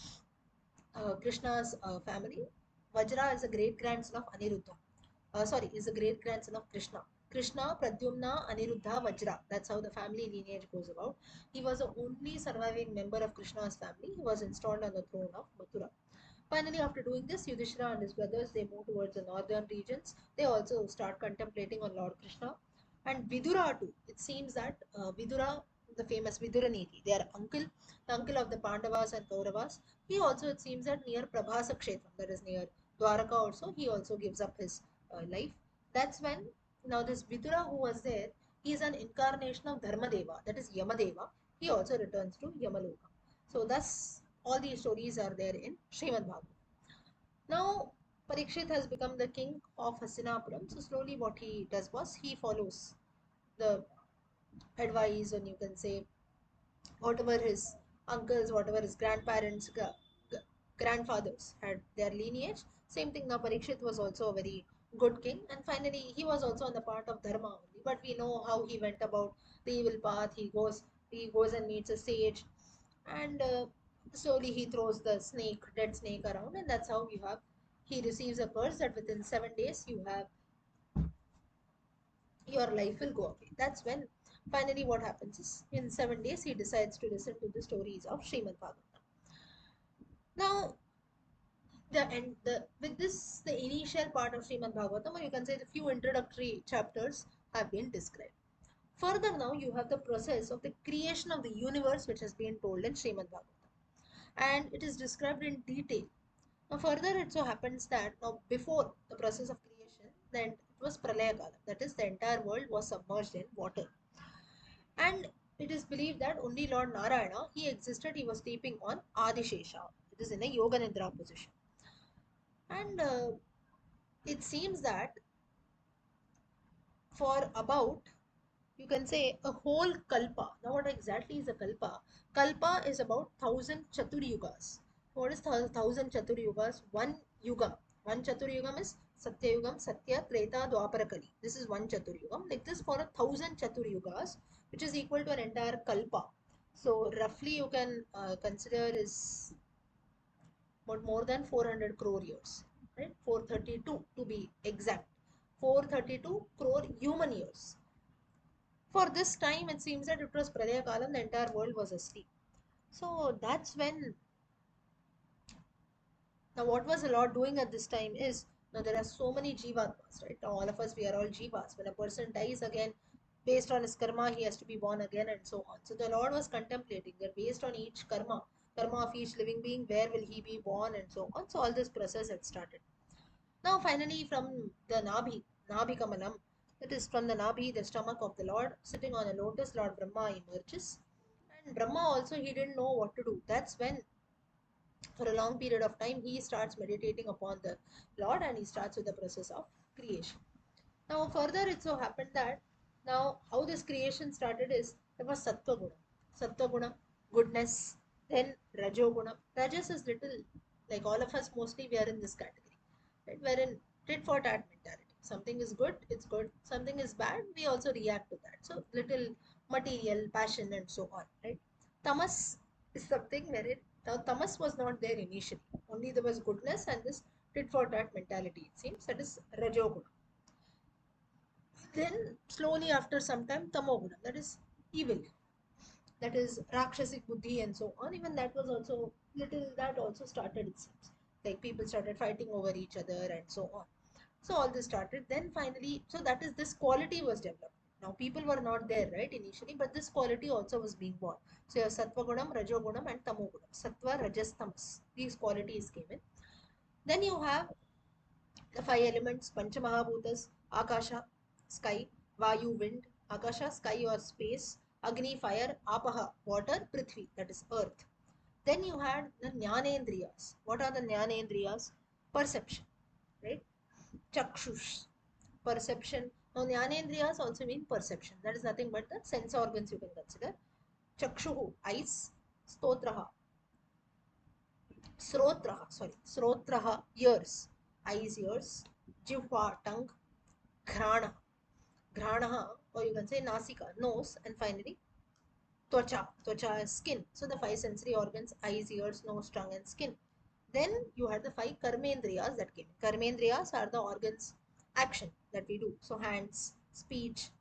Krishna's family. Vajra is a great grandson of Aniruddha. Sorry, is a great grandson of Krishna. Krishna, Pradyumna, Aniruddha, Vajra. That's how the family lineage goes about. He was the only surviving member of Krishna's family. He was installed on the throne of Mathura. Finally, after doing this, Yudhishthira and his brothers they move towards the northern regions. They also start contemplating on Lord Krishna. And Vidura too. It seems that Vidura, the famous Viduraniti, their uncle, the uncle of the Pandavas and Kauravas, he also it seems that near Prabhasa Kshetram, that is near Dwaraka also, he also gives up his life. That's when now this Vidura who was there, he is an incarnation of Dharmadeva, that is Yamadeva. He also returns to Yamaloka. So thus all these stories are there in Srimad Bhagavatam. Now Parikshit has become the king of Hasinapuram. So slowly what he does was he follows the advice, and you can say whatever his uncles, whatever his grandparents, grandfathers had their lineage. Same thing now. Parikshit was also a very good king, and finally he was also on the part of dharma only. But we know how he went about the evil path. He goes and meets a sage, and slowly he throws the snake, dead snake around, and that's how you have. He receives a curse that within 7 days you have your life will go away. That's when finally what happens is in 7 days he decides to listen to the stories of Srimad Bhagavatam. Now the with this the initial part of Srimad Bhagavatam, or you can say the few introductory chapters have been described. Further now you have the process of the creation of the universe which has been told in Srimad Bhagavatam, and it is described in detail. Now further it so happens that now before the process of creation, then it was Pralaya Kala, that is the entire world was submerged in water. And it is believed that only Lord Narayana, he existed, he was sleeping on Adishesha. It is in a Yoga Nidra position. And it seems that for about, you can say, a whole Kalpa. Now, what exactly is a Kalpa? Kalpa is about 1,000 Chaturyugas. What is 1,000 Chaturyugas? One Yuga. One Chaturyugam is Satya Yugam, Satya, Treta, Dwapara, Kali. This is one Chaturyugam. Like this for 1,000 Chaturyugas, which is equal to an entire Kalpa. So, roughly you can consider is about more than 400 crore years, right? 432 to be exact. 432 crore human years. For this time, it seems that it was Pralaya Kalam, the entire world was asleep. So that's when. Now, what was the Lord doing at this time is, now there are so many jivatmas, right? Now, all of us, we are all jivas. When a person dies again, based on his karma, he has to be born again and so on. So the Lord was contemplating that based on each karma of each living being, where will he be born and so on. So all this process had started. Now, finally, from the Nabhi Kamalam, that is from the Nabhi, the stomach of the Lord, sitting on a lotus, Lord Brahma emerges. And Brahma also, he didn't know what to do. That's when for a long period of time he starts meditating upon the Lord and he starts with the process of creation. Now further it so happened that now how this creation started is there was sattva guna, goodness, then rajo guna. Rajas is little, like all of us mostly we are in this category, right? We're in tit for tat mentality. Something is good, it's good. Something is bad, we also react to that. So little material passion and so on, right? Tamas is something where it, now tamas was not there initially. Only there was goodness and this tit for tat mentality, it seems. That is rajoguna. Then slowly after some time tamoguna, that is evil, that is rakshasic buddhi and so on. Even that was also little, that also started, it seems, like people started fighting over each other and so on. So all this started. Then finally, so that is, this quality was developed. Now people were not there, right, initially, but this quality also was being born. So you have sattva gunam, rajo gunam and tamo gunam. Sattva, rajas, tamas, these qualities came in. Then you have the five elements, Panchamahabhutas, Akasha, sky, Vayu, wind, Akasha, sky or space, Agni, fire, Apaha, water, Prithvi, that is earth. Then you had the Jnanendriyas. What are the Jnanendriyas? Perception, right? Chakshush, perception. Now, Jnanendriyas also mean perception. That is nothing but the sense organs you can consider. Chakshuhu, eyes, Stotraha, Srotraha, ears, eyes, ears, Jihva, tongue, Ghrana, or you can say Nasika, nose, and finally Twacha is skin. So the five sensory organs, eyes, ears, nose, tongue, and skin. Then you had the five Karmendriyas that came. Karmendriyas are the organs, action that we do. So hands, speech,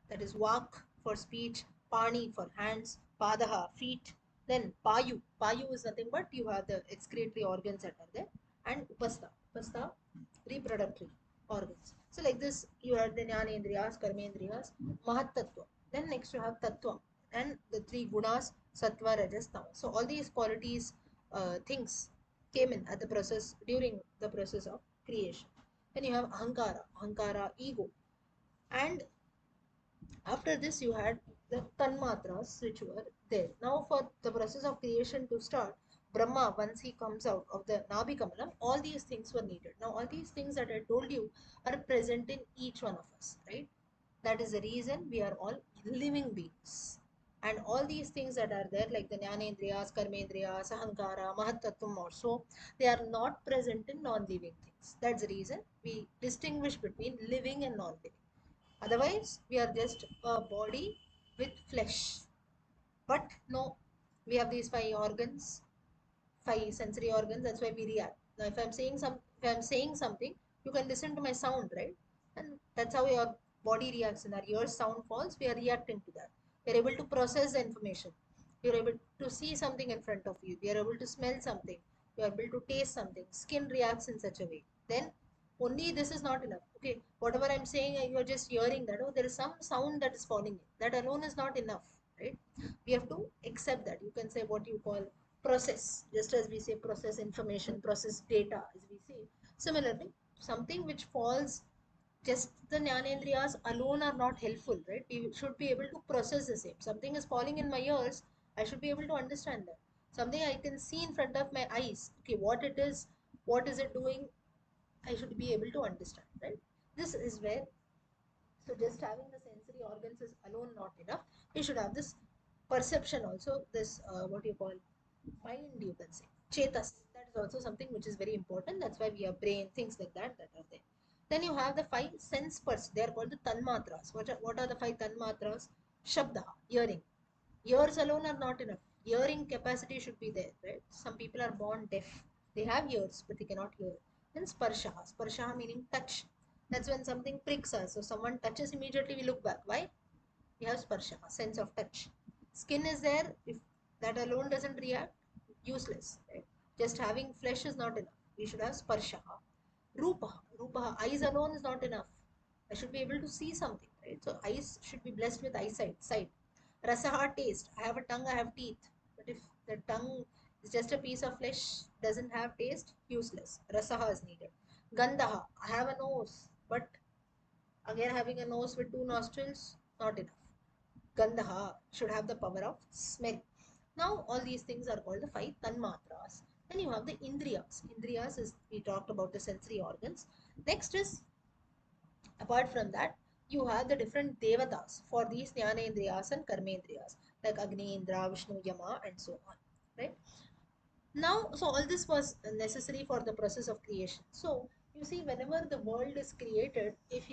that is Vak for speech, Pani for hands, Padaha, feet, then Payu is nothing but you have the excretory organs that are there, and Upastha, reproductory organs. So like this, you have the Jnanendriyas, Karmendriyas, Mahatattva. Then next you have Tattva and the three gunas, Sattva, Rajas, Tamas. So all these qualities, things came in at the process, during the process of creation. Then you have Ahankara, ego. And after this, you had the tanmatras which were there. Now, for the process of creation to start, Brahma, once he comes out of the Nabhi Kamalam, all these things were needed. Now, all these things that I told you are present in each one of us, right? That is the reason we are all living beings. And all these things that are there, like the Jnanendriyas, Karmendriyas, Ahankara, Mahatattvam also, they are not present in non-living things. That's the reason we distinguish between living and non-living. Otherwise, we are just a body with flesh. But no, we have these five organs, five sensory organs. That's why we react. Now, if I'm saying something, you can listen to my sound, right? And that's how your body reacts. And our ears sound falls, we are reacting to that. We are able to process the information. We are able to see something in front of you. We are able to smell something. We are able to taste something. Skin reacts in such a way. Then only this is not enough. Okay, whatever I'm saying, you are just hearing that. Oh, there is some sound that is falling in. That alone is not enough, right? We have to accept that. You can say what you call process, just as we say process information, process data, as we say. Similarly, something which falls, just the Jnanendriyas alone are not helpful, right? We should be able to process the same. Something is falling in my ears, I should be able to understand that. Something I can see in front of my eyes, okay, what is it doing, I should be able to understand, right? This is where, so just having the sensory organs is alone not enough. We should have this perception also, this what you call mind, you can say chetas. That is also something which is very important. That's why we have brain, things like that that are there. Then you have the five sense pers. They are called the tanmatras. What are the five tanmatras? Shabda, hearing. Ears alone are not enough. Hearing capacity should be there, right? Some people are born deaf. They have ears, but they cannot hear. Then sparsha. Sparsha meaning touch. That's when something pricks us. So someone touches, immediately we look back. Why? We have sparsha, a sense of touch. Skin is there. If that alone doesn't react, useless. Right? Just having flesh is not enough. We should have sparsha. Rupa, rupa, eyes alone is not enough. I should be able to see something, right? So eyes should be blessed with eyesight, sight. Rasaha, taste. I have a tongue, I have teeth. But if the tongue is just a piece of flesh, doesn't have taste, useless. Rasaha is needed. Gandhaha, I have a nose, but again having a nose with two nostrils, not enough. Gandha should have the power of smell. Now all these things are called the five tanmatras. Then you have the indriyas. Indriyas is, we talked about the sensory organs. Next is, apart from that, you have the different devatas for these jnanendriyas and karmendriyas, like Agni, Indra, Vishnu, Yama, and so on. Right? Now, so all this was necessary for the process of creation. So you see, whenever the world is created, if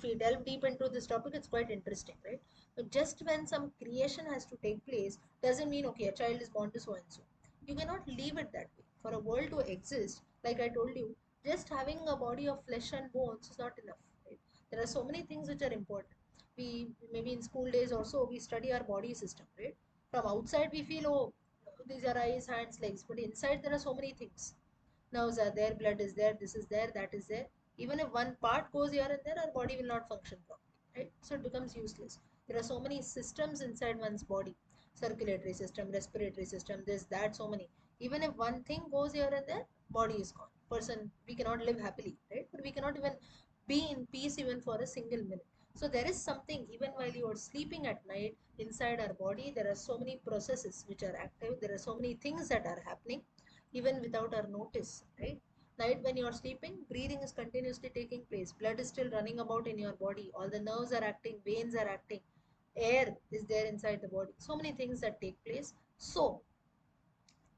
we delve deep into this topic, it's quite interesting, right? But just when some creation has to take place, doesn't mean okay, a child is born to so and so. You cannot leave it that way. For a world to exist, like I told you, just having a body of flesh and bones is not enough. Right? There are so many things which are important. We maybe in school days also we study our body system, right? From outside we feel, oh, these are eyes, hands, legs, but inside there are so many things. Nerves are there, blood is there, this is there, that is there. Even if one part goes here and there, our body will not function properly, right? So it becomes useless. There are so many systems inside one's body: circulatory system, respiratory system, this, that, so many. Even if one thing goes here and there, body is gone. Person, we cannot live happily, right? But we cannot even be in peace even for a single minute. So there is something, even while you are sleeping at night, inside our body, there are so many processes which are active. There are so many things that are happening even without our notice, right? Night when you're sleeping, breathing is continuously taking place. Blood is still running about in your body. All the nerves are acting, veins are acting, air is there inside the body. So many things that take place. So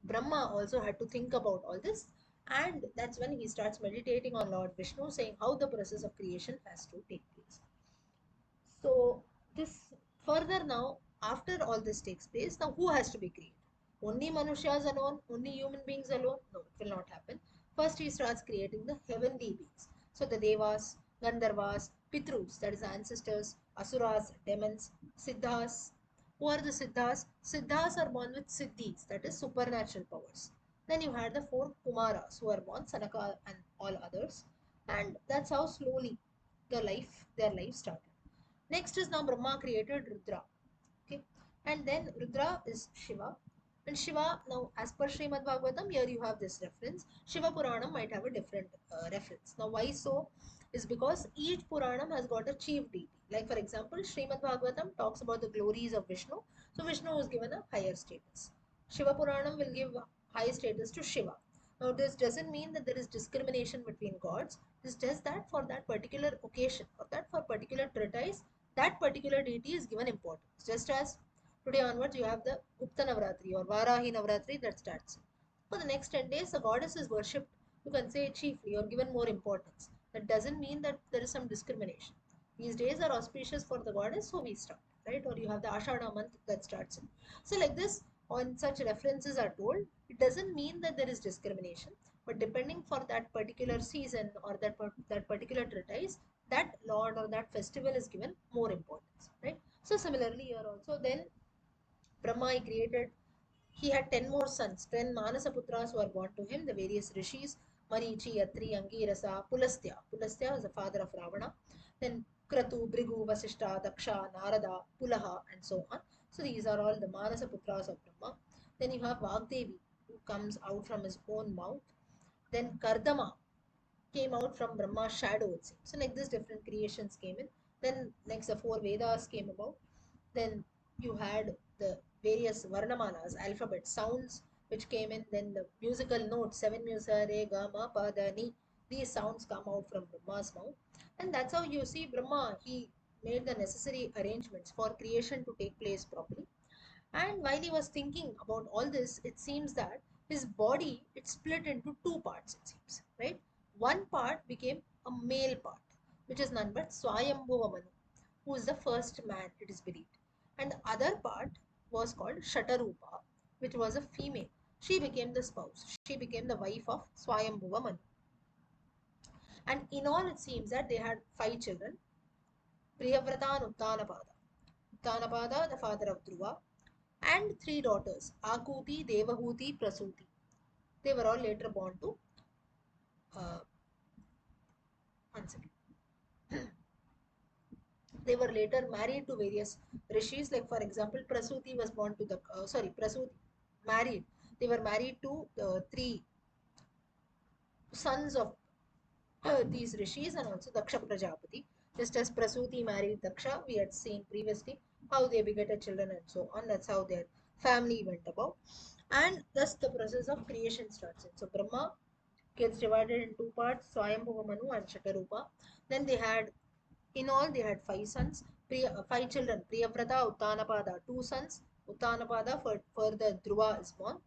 Brahma also had to think about all this. And that's when he starts meditating on Lord Vishnu, saying how the process of creation has to take place. So this further now, after all this takes place, now who has to be created? Only Manushas alone, only human beings alone? No, it will not happen. First he starts creating the heavenly beings. So the Devas, Gandharvas, Pitrus, that is the ancestors, Asuras, demons, Siddhas. Who are the Siddhas? Siddhas are born with Siddhis, that is supernatural powers. Then you had the four Kumaras who are born, Sanaka and all others. And that's how slowly their life started. Next is now Brahma created Rudra. Okay. And then Rudra is Shiva. And Shiva, now as per Srimad Bhagavatam, here you have this reference. Shiva Puranam might have a different reference. Now, why so? Is because each Puranam has got a chief deity. Like, for example, Srimad Bhagavatam talks about the glories of Vishnu. So, Vishnu is given a higher status. Shiva Puranam will give high status to Shiva. Now, this doesn't mean that there is discrimination between gods. This does that for that particular occasion or that for particular treatise, that particular deity is given importance. Just as today onwards you have the Gupta Navratri or Varahi Navratri that starts. For the next 10 days, the goddess is worshipped, you can say chiefly or given more importance. That doesn't mean that there is some discrimination. These days are auspicious for the goddess, so we start, right? Or you have the Ashada month that starts in. So, like this, on such references are told, it doesn't mean that there is discrimination, but depending for that particular season or that particular treatise, that lord or that festival is given more importance, right? So similarly here also, then Brahma created, he had 10 more sons, 10 Manasaputras who were born to him, the various rishis: Marichi, Atri, Angirasa, Pulastya. Pulastya was the father of Ravana. Then Kratu, Brigu, Vasishta, Daksha, Narada, Pulaha, and so on. So these are all the Manasaputras of Brahma. Then you have Vagdevi, who comes out from his own mouth. Then Kardama came out from Brahma's shadow, it seems. So like this, different creations came in. Then next the four Vedas came about. Then you had the various Varnamalas, alphabet sounds which came in. Then the musical notes, seven musa, re, ga, ma, pa, da, ni. These sounds come out from Brahma's mouth. And that's how you see Brahma, he made the necessary arrangements for creation to take place properly. And while he was thinking about all this, it seems that his body, it split into two parts, it seems, right? One part became a male part, which is none but Swayambhuva Manu, who is the first man, it is believed. And the other part was called Shatarupa, which was a female. She became the spouse. She became the wife of Swayambhuva Manu. And in all, it seems that they had five children: Priyavrata and Uttanapada. Uttanapada, the father of Dhruva, and three daughters: Akuti, Devahuti, Prasuti. They were all later born to, uh, one second. They were later married to various rishis. Like, for example, Prasuti was born to the, Prasuti married. They were married to three sons of these rishis, and also Daksha Prajapati. Just as Prasuti married Daksha, we had seen previously how they begetted children and so on. That's how their family went about. And thus the process of creation starts. So Brahma gets divided in two parts: Swayambhuva Manu and Shatarupa. Then they had, in all, they had five sons, five children: Priyavrata, Uttanapada, two sons. Uttanapada, further Dhruva is born.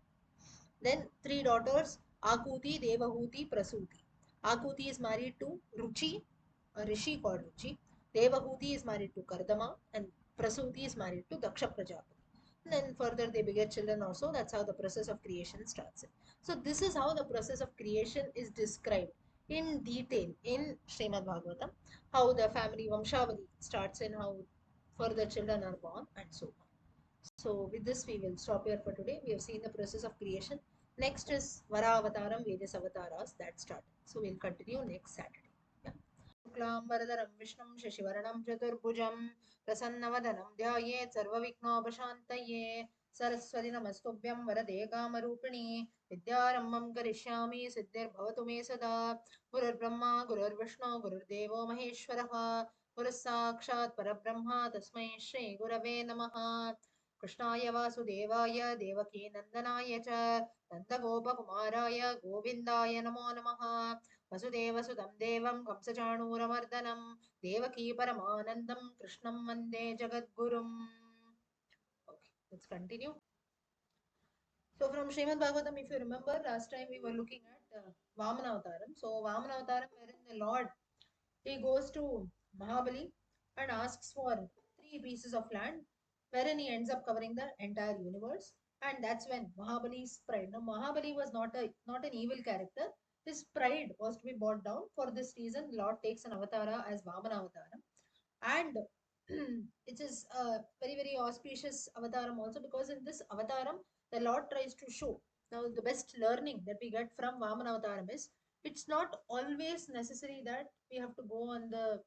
Then three daughters: Akuti, Devahuti, Prasuti. Akuti is married to Ruchi, a rishi called Ruchi. Devahuti is married to Kardama, and Prasuti is married to Daksha Prajapati. And then further they beget children also. That's how the process of creation starts. So this is how the process of creation is described in detail in Srimad Bhagavatam. How the family Vamshavali starts and how further children are born and so on. So with this, we will stop here for today. We have seen the process of creation. Next is Vara various avatars that start. So we'll continue next Saturday. Yeah. शुक्लाम्बरधरं विष्णुं शशिवर्णं चतुर्भुजं प्रसन्नवदनं ध्यायेत् सर्वविघ्नोपशान्तये सरस्वति नमस्तुभ्यं वरदे कामरूपिणि विद्यारम्भं करिष्यामि सिद्धिर्भवतु मे सदा गुरुर्ब्रह्मा गुरुर्विष्णु गुरुर्देवो महेश्वरः गुरुः साक्षात् परब्रह्म तस्मै श्रीगुरवे नमः कृष्णाय वासुदेवाय देवकी नन्दनाय च नन्दगोपकुमाराय गोविन्दाय नमो नमः वसुदेवसुतं देवं कंसचाणूरमर्दनं देवकी परमानन्दं कृष्णं वन्दे जगद्गुरुम्. Okay, let's continue. So from Srimad Bhagavatam, if you remember, last time we were looking at Vamana Avtaram. So Vamana Avtaram, wherein the Lord, he goes to Mahabali and asks for three pieces of land, wherein he ends up covering the entire universe. And that's when Mahabali's pride. Now Mahabali was not an evil character. His pride was to be brought down. For this reason, Lord takes an avatara as Vamana Avtaram. And it is a very, very auspicious avataram also, because in this avataram, the Lord tries to show. Now, the best learning that we get from Vamana avataram is it's not always necessary that we have to go on the,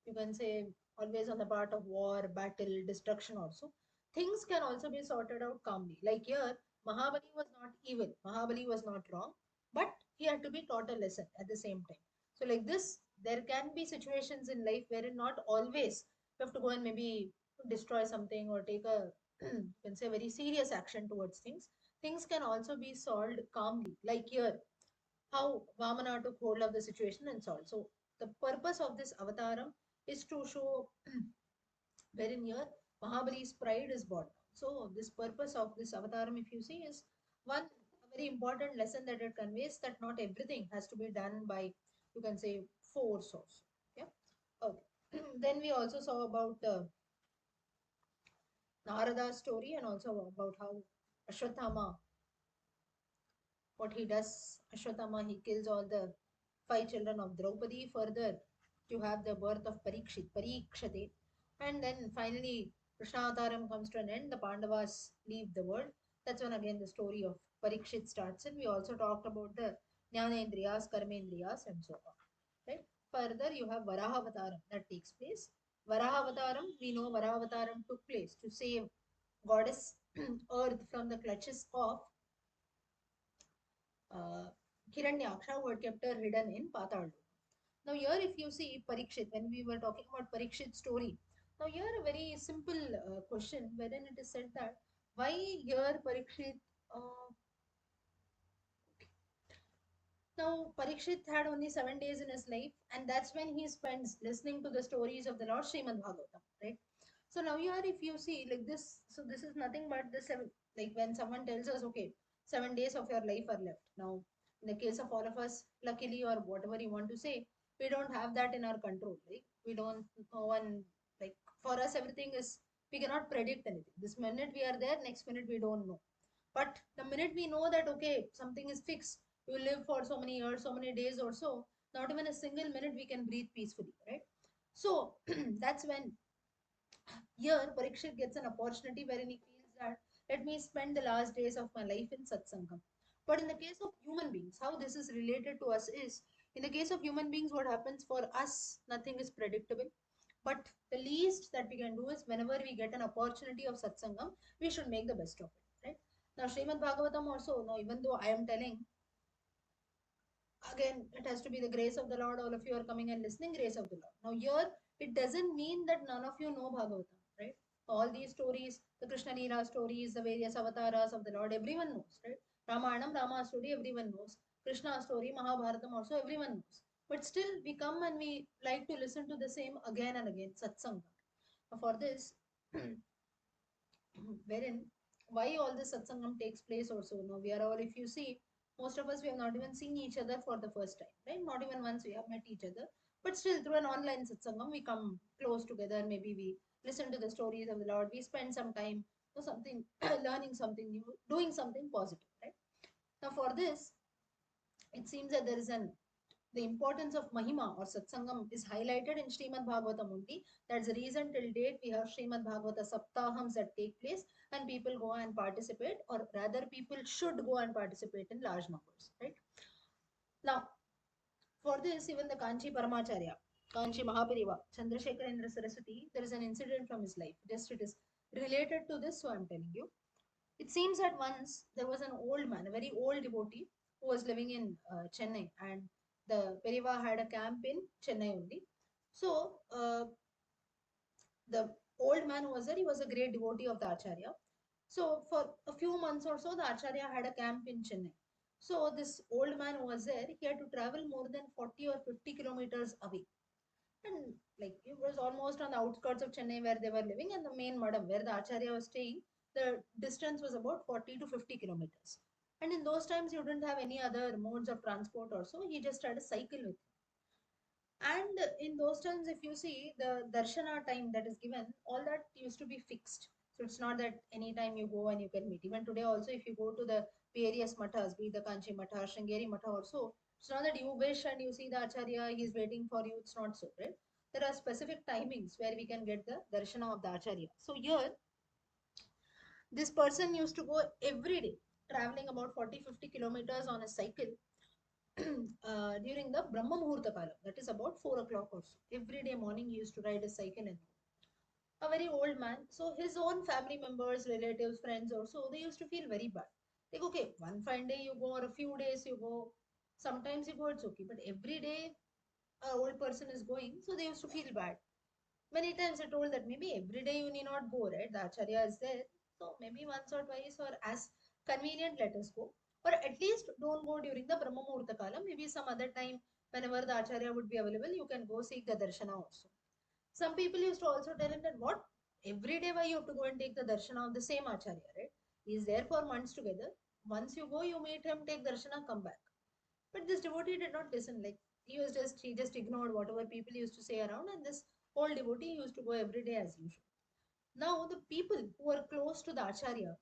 you can say, always on the part of war, battle, destruction also. Things can also be sorted out calmly. Like here, Mahabali was not evil, Mahabali was not wrong, but he had to be taught a lesson at the same time. So, like this, there can be situations in life wherein not always you have to go and maybe destroy something or take a you can say very serious action towards things. Things can also be solved calmly, like here how Vamana took hold of the situation and solved. So the purpose of this avataram is to show wherein here Mahabali's pride is brought down. So this purpose of this avataram, if you see, is one a very important lesson that it conveys, that not everything has to be done by, you can say, force also. Yeah. Okay. Then we also saw about Narada's story, and also about how Ashwatthama, what he does. Ashwatthama, he kills all the five children of Draupadi. Further, you have the birth of Parikshate. And then finally, Krishnavataram comes to an end. The Pandavas leave the world. That's when again the story of Parikshit starts. And we also talked about the Jnanendriyas, Karmendriyas, and so on. Right? Further, you have Varahavataram that takes place. Varahavataram, we know Varahavataram took place to save goddess Earth from the clutches of uh, Hiranyaksha, who had kept her hidden in Patal. Now, here, if you see Parikshit, when we were talking about Parikshit's story, now here a very simple question wherein it is said that why here Parikshit. Uh, Now, Parikshit had only 7 days in his life, and that's when he spends listening to the stories of the Lord Srimad Bhagavatam, right? So now here, if you see like this, so this is nothing but the seven, like when someone tells us, okay, 7 days of your life are left. Now, in the case of all of us, luckily or whatever you want to say, we don't have that in our control, right? We don't, no one, like for us, everything is, we cannot predict anything. This minute we are there, next minute we don't know. But the minute we know that, okay, something is fixed, you live for so many years, so many days or so, Not even a single minute we can breathe peacefully, right? So that's when here Parikshit gets an opportunity wherein he feels that let me spend the last days of my life in satsangam. But in the case of human beings, how this is related to us is, in the case of human beings, what happens for us, nothing is predictable. But the least that we can do is whenever we get an opportunity of satsangam, we should make the best of it, right? Now, Srimad Bhagavatam also, now even though I am telling, again, it has to be the grace of the Lord. All of you are coming and listening, grace of the Lord. Now, here, it doesn't mean that none of you know Bhagavatam, right? All these stories, the Krishna Leela stories, the various avatars of the Lord, everyone knows, right? Ramayana, Rama story, everyone knows. Krishna story, Mahabharatam also, everyone knows. But still, we come and we like to listen to the same again and again, satsanga. For this, wherein why all this satsangam takes place also. Now we are all, if you see, most of us we have not even seen each other for the first time, right? Not even once we have met each other, but still through an online satsangam we come close together. Maybe we listen to the stories of the Lord, we spend some time for something, learning something new, doing something positive, right? Now for this, it seems that there is an the importance of Mahima or Satsangam is highlighted in Srimad Bhagavatam only. That's the reason till date we have Srimad Bhagavata Saptahams that take place and people go and participate, or rather, people should go and participate in large numbers. Right now, for this, even the Kanchi Paramacharya, Kanchi Mahapariva, Chandrasekharendra Saraswati, there is an incident from his life. Just it is related to this, so I'm telling you. It seems that once there was an old man, a very old devotee, who was living in Chennai, and the Periva had a camp in Chennai only. So the old man who was there, he was a great devotee of the Acharya. So for a few months or so, the Acharya had a camp in Chennai. So this old man who was there, he had to travel more than 40 or 50 kilometers away, and like it was almost on the outskirts of Chennai where they were living, and the main madam where the Acharya was staying, the distance was about 40 to 50 kilometers. And in those times, you didn't have any other modes of transport or so. He just had a cycle with him. And in those times, if you see the darshana time that is given, all that used to be fixed. So it's not that anytime you go and you can meet. Even today, also, if you go to the various mathas, be it the Kanchi Matha, Sringeri Matha, also, it's not that you wish and you see the Acharya, he's waiting for you. It's not so, right? There are specific timings where we can get the darshana of the Acharya. So here, this person used to go every day, traveling about 40-50 kilometers on a cycle during the Brahma Muhurta Kala, that is about 4 o'clock or so. Every day morning, he used to ride a cycle, and a very old man. So his own family members, relatives, friends also, they used to feel very bad. Like, okay, one fine day you go, or a few days you go, sometimes you go, it's okay. But every day, a old person is going, so they used to feel bad. Many times I told that maybe every day you need not go, right? The Acharya is there. So maybe once or twice or as convenient, let us go. Or at least don't go during the Brahma Muhurta Kala. Maybe some other time, whenever the Acharya would be available, you can go seek the Darshana also. Some people used to also tell him that what? Every day why you have to go and take the Darshana of the same Acharya, right? He is there for months together. Once you go, you meet him, take Darshana, come back. But this devotee did not listen. Like he just ignored whatever people used to say around, and this old devotee used to go every day as usual. Now the people who are close to the Acharya,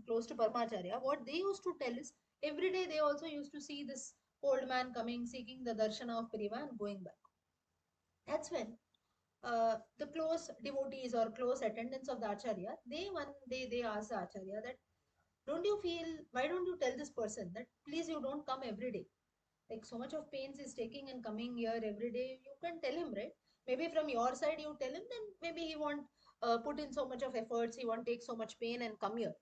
close to Parmacharya, what they used to tell is every day they also used to see this old man coming, seeking the darshana of Pariva and going back. That's when the close devotees or close attendants of the Acharya, they one day they asked the Acharya that, don't you feel, why don't you tell this person that please you don't come every day? Like so much of pains is taking and coming here every day. You can tell him, right? Maybe from your side you tell him, then maybe he won't put in so much of efforts, he won't take so much pain and come here.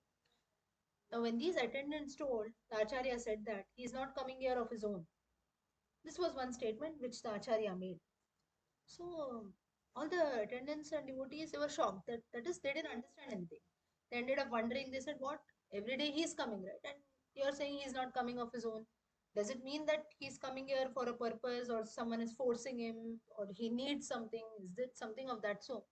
Now when these attendants told, the Acharya said that he is not coming here of his own. This was one statement which the Acharya made. So all the attendants and devotees, they were shocked, that is they didn't understand anything. They ended up wondering. They said, what, every day he's coming, right? And you're saying he's not coming of his own. Does it mean that he's coming here for a purpose, or someone is forcing him, or he needs something? Is it something of that? So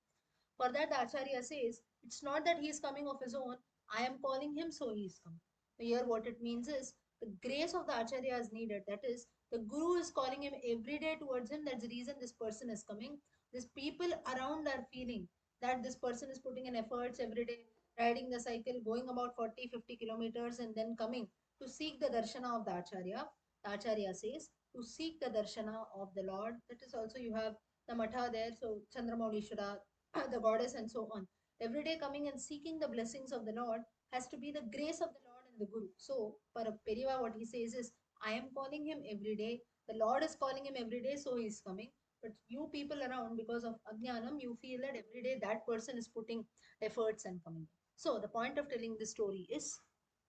for that, the Acharya says, it's not that he is coming of his own. I am calling him, so he is coming. So here, what it means is the grace of the Acharya is needed. That is, the Guru is calling him every day towards him. That's the reason this person is coming. These people around are feeling that this person is putting in efforts every day, riding the cycle, going about 40, 50 kilometers, and then coming to seek the darshana of the Acharya. The Acharya says, to seek the darshana of the Lord. That is also you have the matha there, so Chandramaulishwara, the goddess, and so on. Every day coming and seeking the blessings of the Lord has to be the grace of the Lord and the Guru. So, for a Periva, what he says is, I am calling him every day. The Lord is calling him every day, so he is coming. But you people around, because of Ajnanam, you feel that every day that person is putting efforts and coming. So, the point of telling this story is,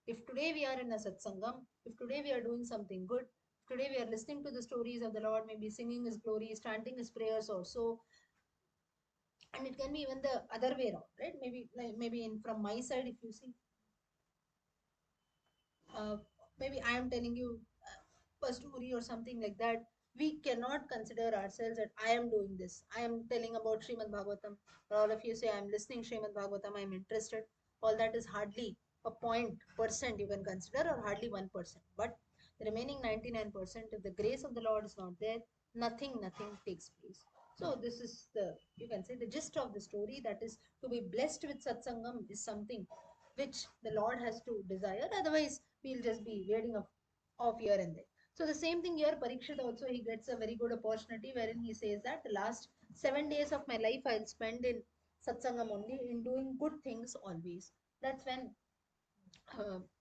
if today we are in a satsangam, if today we are doing something good, if today we are listening to the stories of the Lord, maybe singing his glories, chanting his prayers also, and it can be even the other way around, right? Maybe like maybe in from my side, if you see, uh, maybe I am telling you a story or something like that, we cannot consider ourselves that I am doing this. I am telling about Srimad Bhagavatam, or all of you say I am listening Srimad Bhagavatam, I am interested. All that is hardly a point percent you can consider, or hardly 1%. But the remaining 99%, if the grace of the Lord is not there, nothing takes place. So this is the, you can say, the gist of the story. That is, to be blessed with satsangam is something which the Lord has to desire. Otherwise, we'll just be wading off here and there. So the same thing here, Parikshit also, he gets a very good opportunity wherein he says that the last 7 days of my life I'll spend in satsangam only, in doing good things always. That's when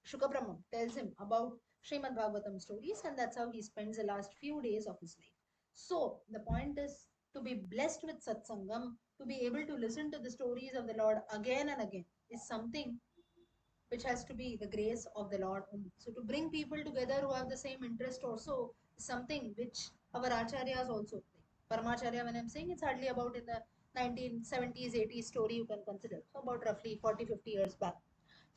Shuka Brahman tells him about Srimad Bhagavatam stories, and that's how he spends the last few days of his life. So the point is to be blessed with satsangam, to be able to listen to the stories of the Lord again and again, is something which has to be the grace of the Lord only. So to bring people together who have the same interest also is something which our acharyas also play. Paramacharya, when I'm saying, it's hardly about in the 1970s, 80s story you can consider. So about roughly 40, 50 years back.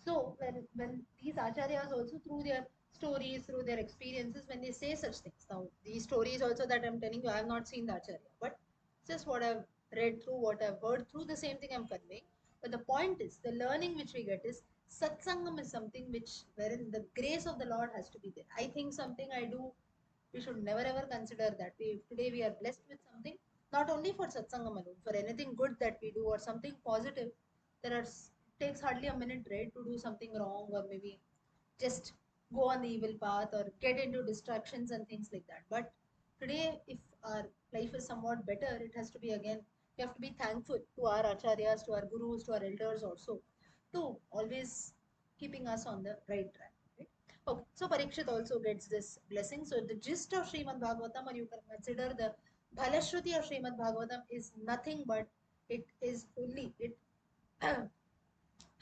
So when these acharyas also, through their stories, through their experiences, when they say such things. Now these stories also that I'm telling you, I have not seen the acharya, but just what I've read through, what I've heard through, the same thing I'm conveying. But the point is, the learning which we get is satsangam is something which, wherein the grace of the Lord has to be there. I think something I do, we should never ever consider that. Today we are blessed with something, not only for satsangam alone, for anything good that we do or something positive, there are takes hardly a minute, right, to do something wrong, or maybe just go on the evil path or get into distractions and things like that. But today, if our life is somewhat better, it has to be again, we have to be thankful to our acharyas, to our gurus, to our elders also, to always keeping us on the right track. Right? Okay, so Parikshit also gets this blessing. So the gist of Srimad Bhagavatam, or you can consider the Bhalashruti of Srimad Bhagavatam, is nothing but it is only it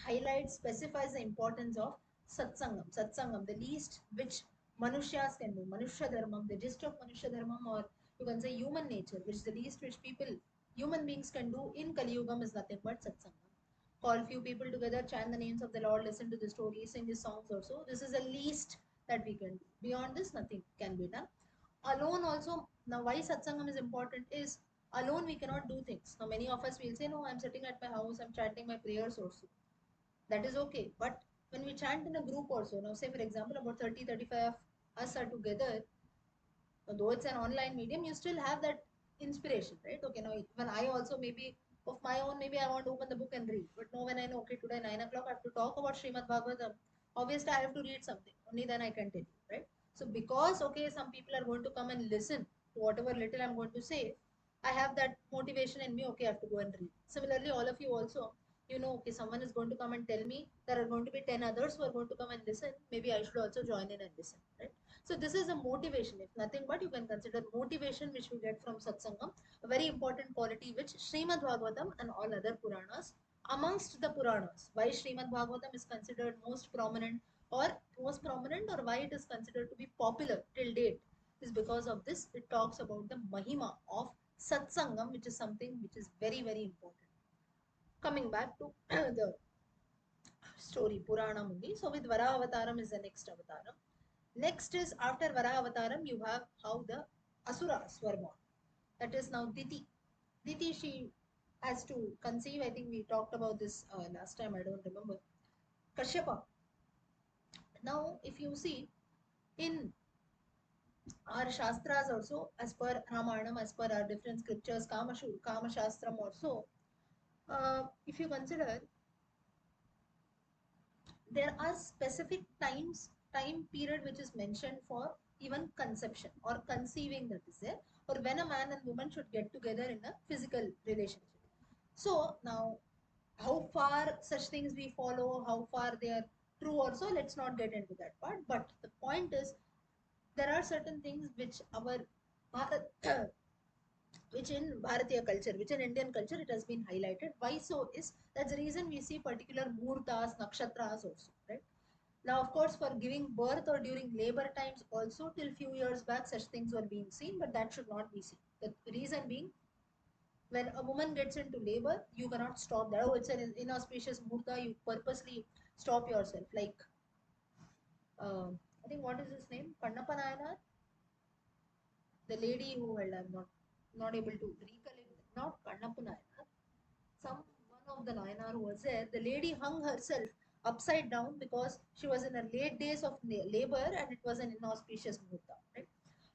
highlights, specifies the importance of satsangam. Satsangam, the least which manushas can do. Manushya dharmam, the gist of manushya dharmam, or you can say human nature, which the least which people, human beings can do in Kali Yugam, is nothing but satsangam. Call few people together, chant the names of the Lord, listen to the stories, sing his songs also. This is the least that we can do. Beyond this, nothing can be done. Alone also, now why satsangam is important is, alone we cannot do things. Now many of us will say, no, I'm sitting at my house, I'm chanting my prayers also, that is okay. But when we chant in a group also, now say for example about 30, 35 of us are together, though it's an online medium, you still have that inspiration, right? Okay, now when I also maybe of my own, maybe I want to open the book and read, but no, when I know, okay, today 9 o'clock I have to talk about Srimad Bhagavatam, obviously I have to read something, only then I can tell you, right? So because, okay, some people are going to come and listen to whatever little I'm going to say, I have that motivation in me, okay, I have to go and read. Similarly, all of you also, you know, okay, someone is going to come and tell me there are going to be 10 others who are going to come and listen, maybe I should also join in and listen, right? So this is a motivation, if nothing but you can consider motivation which we get from satsangam, a very important quality which Srimad Bhagavatam and all other Puranas, amongst the Puranas, why Srimad Bhagavatam is considered most prominent, or why it is considered to be popular till date, is because of this. It talks about the Mahima of Satsangam, which is something which is very, very important. Coming back to the story, Purana movie. So with Vara Avataram is the next avataram. Next is, after Vara Avataram, you have how the Asuras were born. That is now Diti. Diti, she has to conceive. I think we talked about this last time. I don't remember. Kashyapa. Now, if you see in our Shastras also, as per Ramayana, as per our different scriptures, Kama Shastram also, if you consider, there are specific time period which is mentioned for even conception or conceiving, that is there, or when a man and woman should get together in a physical relationship. So now, how far such things we follow, how far they are true also, let's not get into that part. But the point is, there are certain things which our Bharat, which in Bharatiya culture, which in Indian culture, it has been highlighted. Why so is that's the reason we see particular muhurtas, nakshatras also, right? Now, of course, for giving birth or during labor times also, till few years back, such things were being seen, but that should not be seen. The reason being, when a woman gets into labor, you cannot stop that. Oh, it's an inauspicious muhurta, you purposely stop yourself. Like, uh, I think, what is his name? Kannappa Nayanar, the lady who held, I'm not able to recollect, not Kannappa Nayanar, some one of the Nayanar who was there, the lady hung herself upside down because she was in her late days of labor and it was an inauspicious muhurta, right?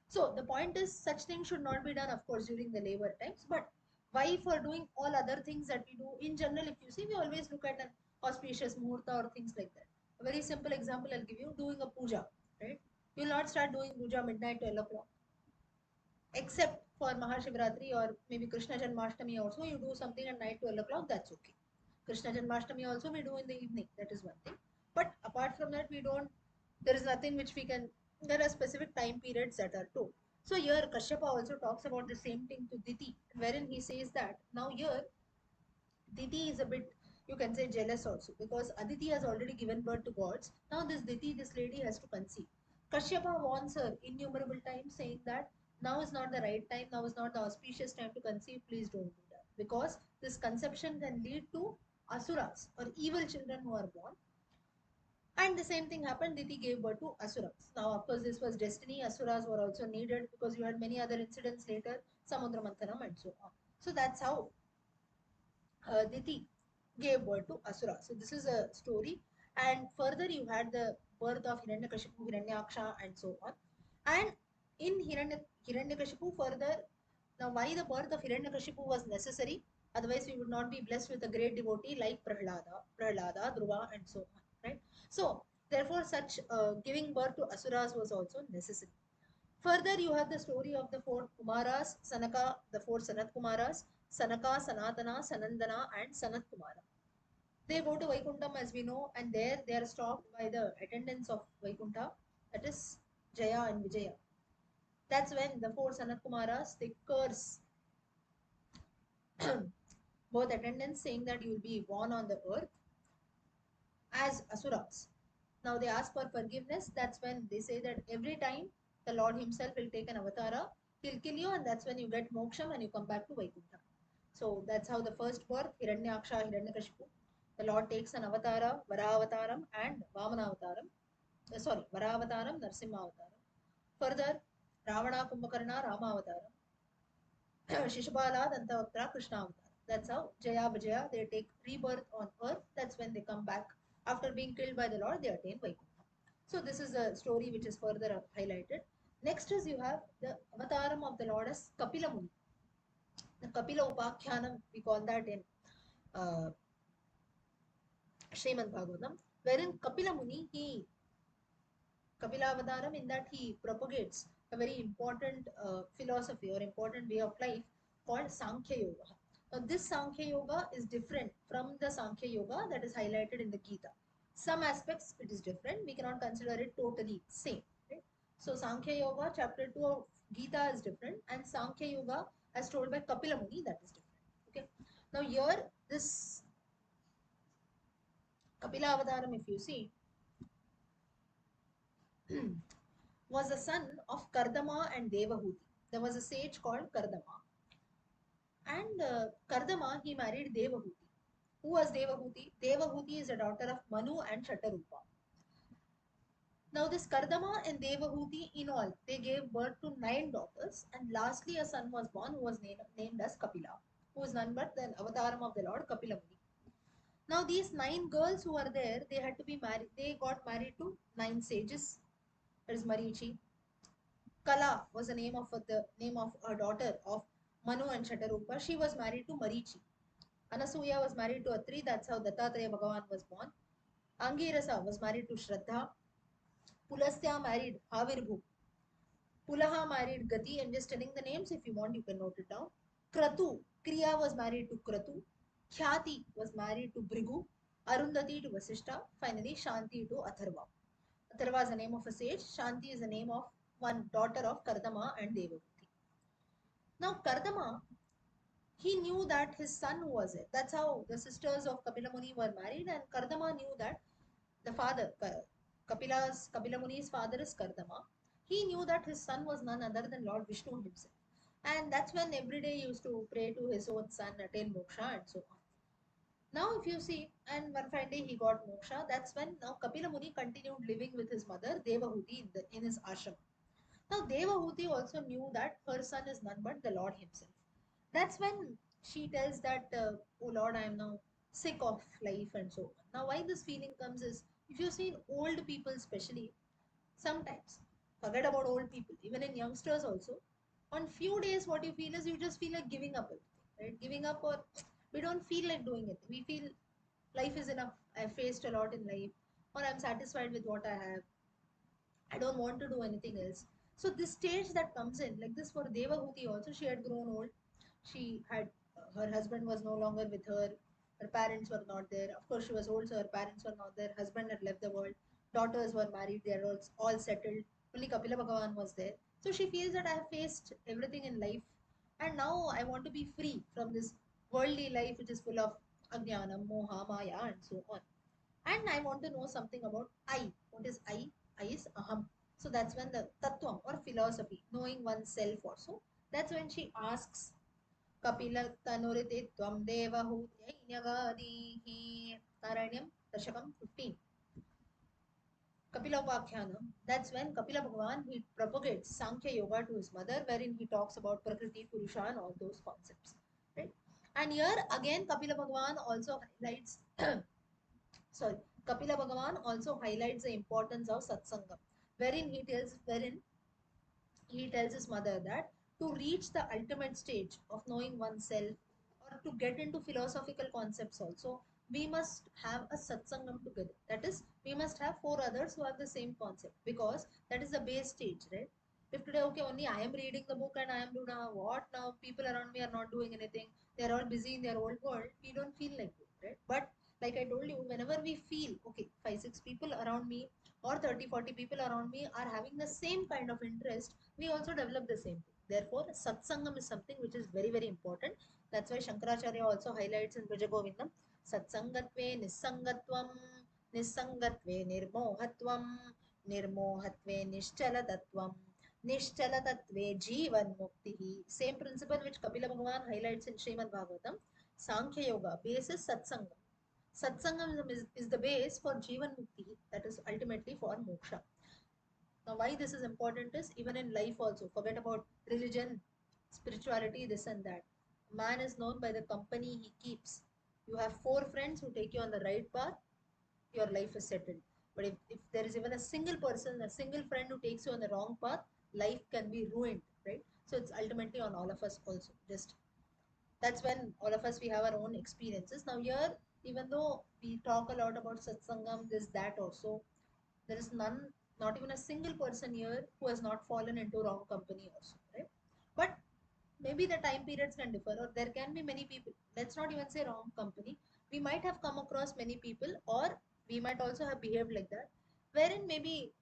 So the point is, such things should not be done, of course, during the labor times. But why for doing all other things that we do in general? If you see, we always look at an auspicious muhurta or things like that. A very simple example I'll give you: doing a puja, right? You'll not start doing puja midnight 12 o'clock, except for Mahashivratri or maybe Krishna Janmashtami also, you do something at night 12 o'clock, that's okay. Krishna Janmashtami also we do in the evening, that is one thing. But apart from that, we don't, there is nothing which we can, there are specific time periods that are told. So here Kashyapa also talks about the same thing to Diti, wherein he says that now here Diti is a bit, you can say, jealous also, because Aditi has already given birth to gods. Now this Diti, this lady, has to conceive. Kashyapa warns her innumerable times, saying that now is not the right time, now is not the auspicious time to conceive, please don't do that. Because this conception can lead to asuras or evil children who are born. And the same thing happened, Diti gave birth to asuras. Now, of course, this was destiny, asuras were also needed because you had many other incidents later, Samudra Manthanam and so on. So that's how Diti gave birth to Asura. So this is a story. And further, you had the birth of Hiranyakashipu, Hiranyaksha, and so on. And in Hiranyakashipu, further, now why the birth of Hiranyakashipu was necessary? Otherwise, we would not be blessed with a great devotee like Prahlada, Dhruva, and so on. Right. So therefore, such giving birth to Asuras was also necessary. Further, you have the story of the four Kumaras, Sanaka, the four Sanat Kumaras, Sanaka, Sanatana, Sanandana, and Sanat Kumara. They go to Vaikuntham, as we know, and there they are stopped by the attendants of Vaikuntha, that is Jaya and Vijaya. That's when the four Sanat Kumaras, they curse both attendants, saying that you will be born on the earth as Asuras. Now they ask for forgiveness. That's when they say that every time the Lord Himself will take an avatara, He'll kill you, and that's when you get moksham and you come back to Vaikuntha. So that's how the first birth, Hiranyaksha, Hiranyakashipu. The Lord takes an avatara, Varavatam and Vamanavataram. Sorry, Varavatam, Narsimhavataram. Further, Ravana, Kumbhakarna, Ramavataram. Shishupala, Dantavaktra, Krishna Avatar. That's how Jaya Vijaya, they take rebirth on earth. That's when they come back. After being killed by the Lord, they attain Vaikuntha. So this is a story which is further highlighted. Next is you have the avataram of the Lord as Kapila Muni. The Kapila Upakhyanam, we call that in uh, Srimad Bhagavatam, wherein Kapila Muni, he Kapila Avataram, in that he propagates a very important philosophy or important way of life called Sankhya Yoga. Now, this Sankhya Yoga is different from the Sankhya Yoga that is highlighted in the Gita. Some aspects it is different. We cannot consider it totally same. Right? So, Sankhya Yoga, chapter 2 of Gita is different, and Sankhya Yoga, as told by Kapila Muni, that is different. Okay. Now, here, this Kapila Avataram, if you see, was the son of Kardama and Devahuti. There was a sage called Kardama. And Kardama, he married Devahuti. Who was Devahuti? Devahuti is a daughter of Manu and Shatarupa. Now, this Kardama and Devahuti, in all, they gave birth to 9 daughters, and lastly, a son was born who was named as Kapila, who is none but the avataram of the Lord Kapila Muni. Now, these 9 girls who are there, they had to be married, they got married to 9 sages. There is Marichi. Kala was the name of her daughter of Manu and Shatarupa. She was married to Marichi. Anasuya was married to Atri. That's how Dattatreya Bhagavan was born. Angirasa was married to Shraddha. Pulastya married Havirbhu. Pulaha married Gati. I'm just telling the names. If you want, you can note it down. Kratu, Kriya was married to Kratu. Khyati was married to Brigu. Arundhati to Vasishta. Finally, Shanti to Atharva. Atharva is the name of a sage. Shanti is the name of one daughter of Kardama and Devahuti. Now, Kardama, he knew that his son was it. That's how the sisters of Kapila Muni were married, and Kardama knew that the father, Kapila Muni's father is Kardama. He knew that his son was none other than Lord Vishnu himself. And that's when every day he used to pray to his own son, attain moksha, and so on. Now, if you see, and one fine day he got moksha, that's when now Kapila Muni continued living with his mother, Devahuti, in his ashram. Now, Devahuti also knew that her son is none but the Lord himself. That's when she tells that, oh Lord, I am now sick of life and so on. Now, why this feeling comes is if you see in old people, especially, sometimes forget about old people, even in youngsters also, on few days, what you feel is you just feel like giving up everything, right? Giving up, or we don't feel like doing it. We feel life is enough. I've faced a lot in life, or I'm satisfied with what I have. I don't want to do anything else. So this stage that comes in, like this for Devahuti also, she had grown old. She had her husband was no longer with her. Her parents were not there. Of course, she was old, so her parents were not there. Husband had left the world. Daughters were married. They are all settled. Only Kapila Bhagavan was there. So she feels that I have faced everything in life, and now I want to be free from this worldly life, which is full of ajnana, moha, maya, and so on. And I want to know something about I. What is I? I is aham. So that's when the tattvam or philosophy, knowing oneself also. That's when she asks Kapila Tanurite Tvam Devahutyainagadihi Naranyam Dashakam 15. Kapila Upakhyanam. That's when Kapila Bhagavan he propagates Sankhya Yoga to his mother, wherein he talks about Prakriti, Purusha, and all those concepts. Right? And here again Kapila Bhagavan also highlights sorry, Kapila Bhagavan also highlights the importance of satsangam, wherein he tells his mother that to reach the ultimate stage of knowing oneself or to get into philosophical concepts also, we must have a satsangam together. That is, we must have four others who have the same concept because that is the base stage, right? If today, okay, only I am reading the book and I am doing what now? People around me are not doing anything. They are all busy in their old world. We don't feel like it, right? But like I told you, whenever we feel, okay, five, six people around me or 30, 40 people around me are having the same kind of interest, we also develop the same thing. Therefore, satsangam is something which is very, very important. That's why Shankaracharya also highlights in Brajagovindam Satsangatve Nissangatvam, Nissangatve Nirmohatvam, Nirmohatve Nishchalatatvam, Nishchalatatve Jivan Muktihi. Same principle which Kapila Bhagavan highlights in Srimad Bhagavatam. Sankhya Yoga, base is Satsangam. Satsangam is the base for Jivan Mukti, that is ultimately for moksha. Now, why this is important is even in life also, forget about religion, spirituality, this and that. Man is known by the company he keeps. You have four friends who take you on the right path, your life is settled. But if there is even a single person, a single friend who takes you on the wrong path, life can be ruined, right? So it's ultimately on all of us also. Just that's when all of us we have our own experiences. Now here, even though we talk a lot about satsangam, this, that also, there is none, not even a single person here who has not fallen into wrong company also, right? But maybe the time periods can differ, or there can be many people. Let's not even say wrong company. We might have come across many people, or we might also have behaved like that, wherein maybe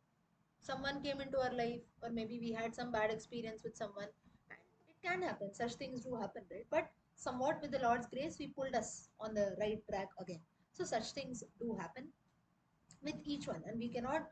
someone came into our life, or maybe we had some bad experience with someone, and it can happen. Such things do happen, right? But somewhat with the Lord's grace, we pulled us on the right track again. So such things do happen with each one and we cannot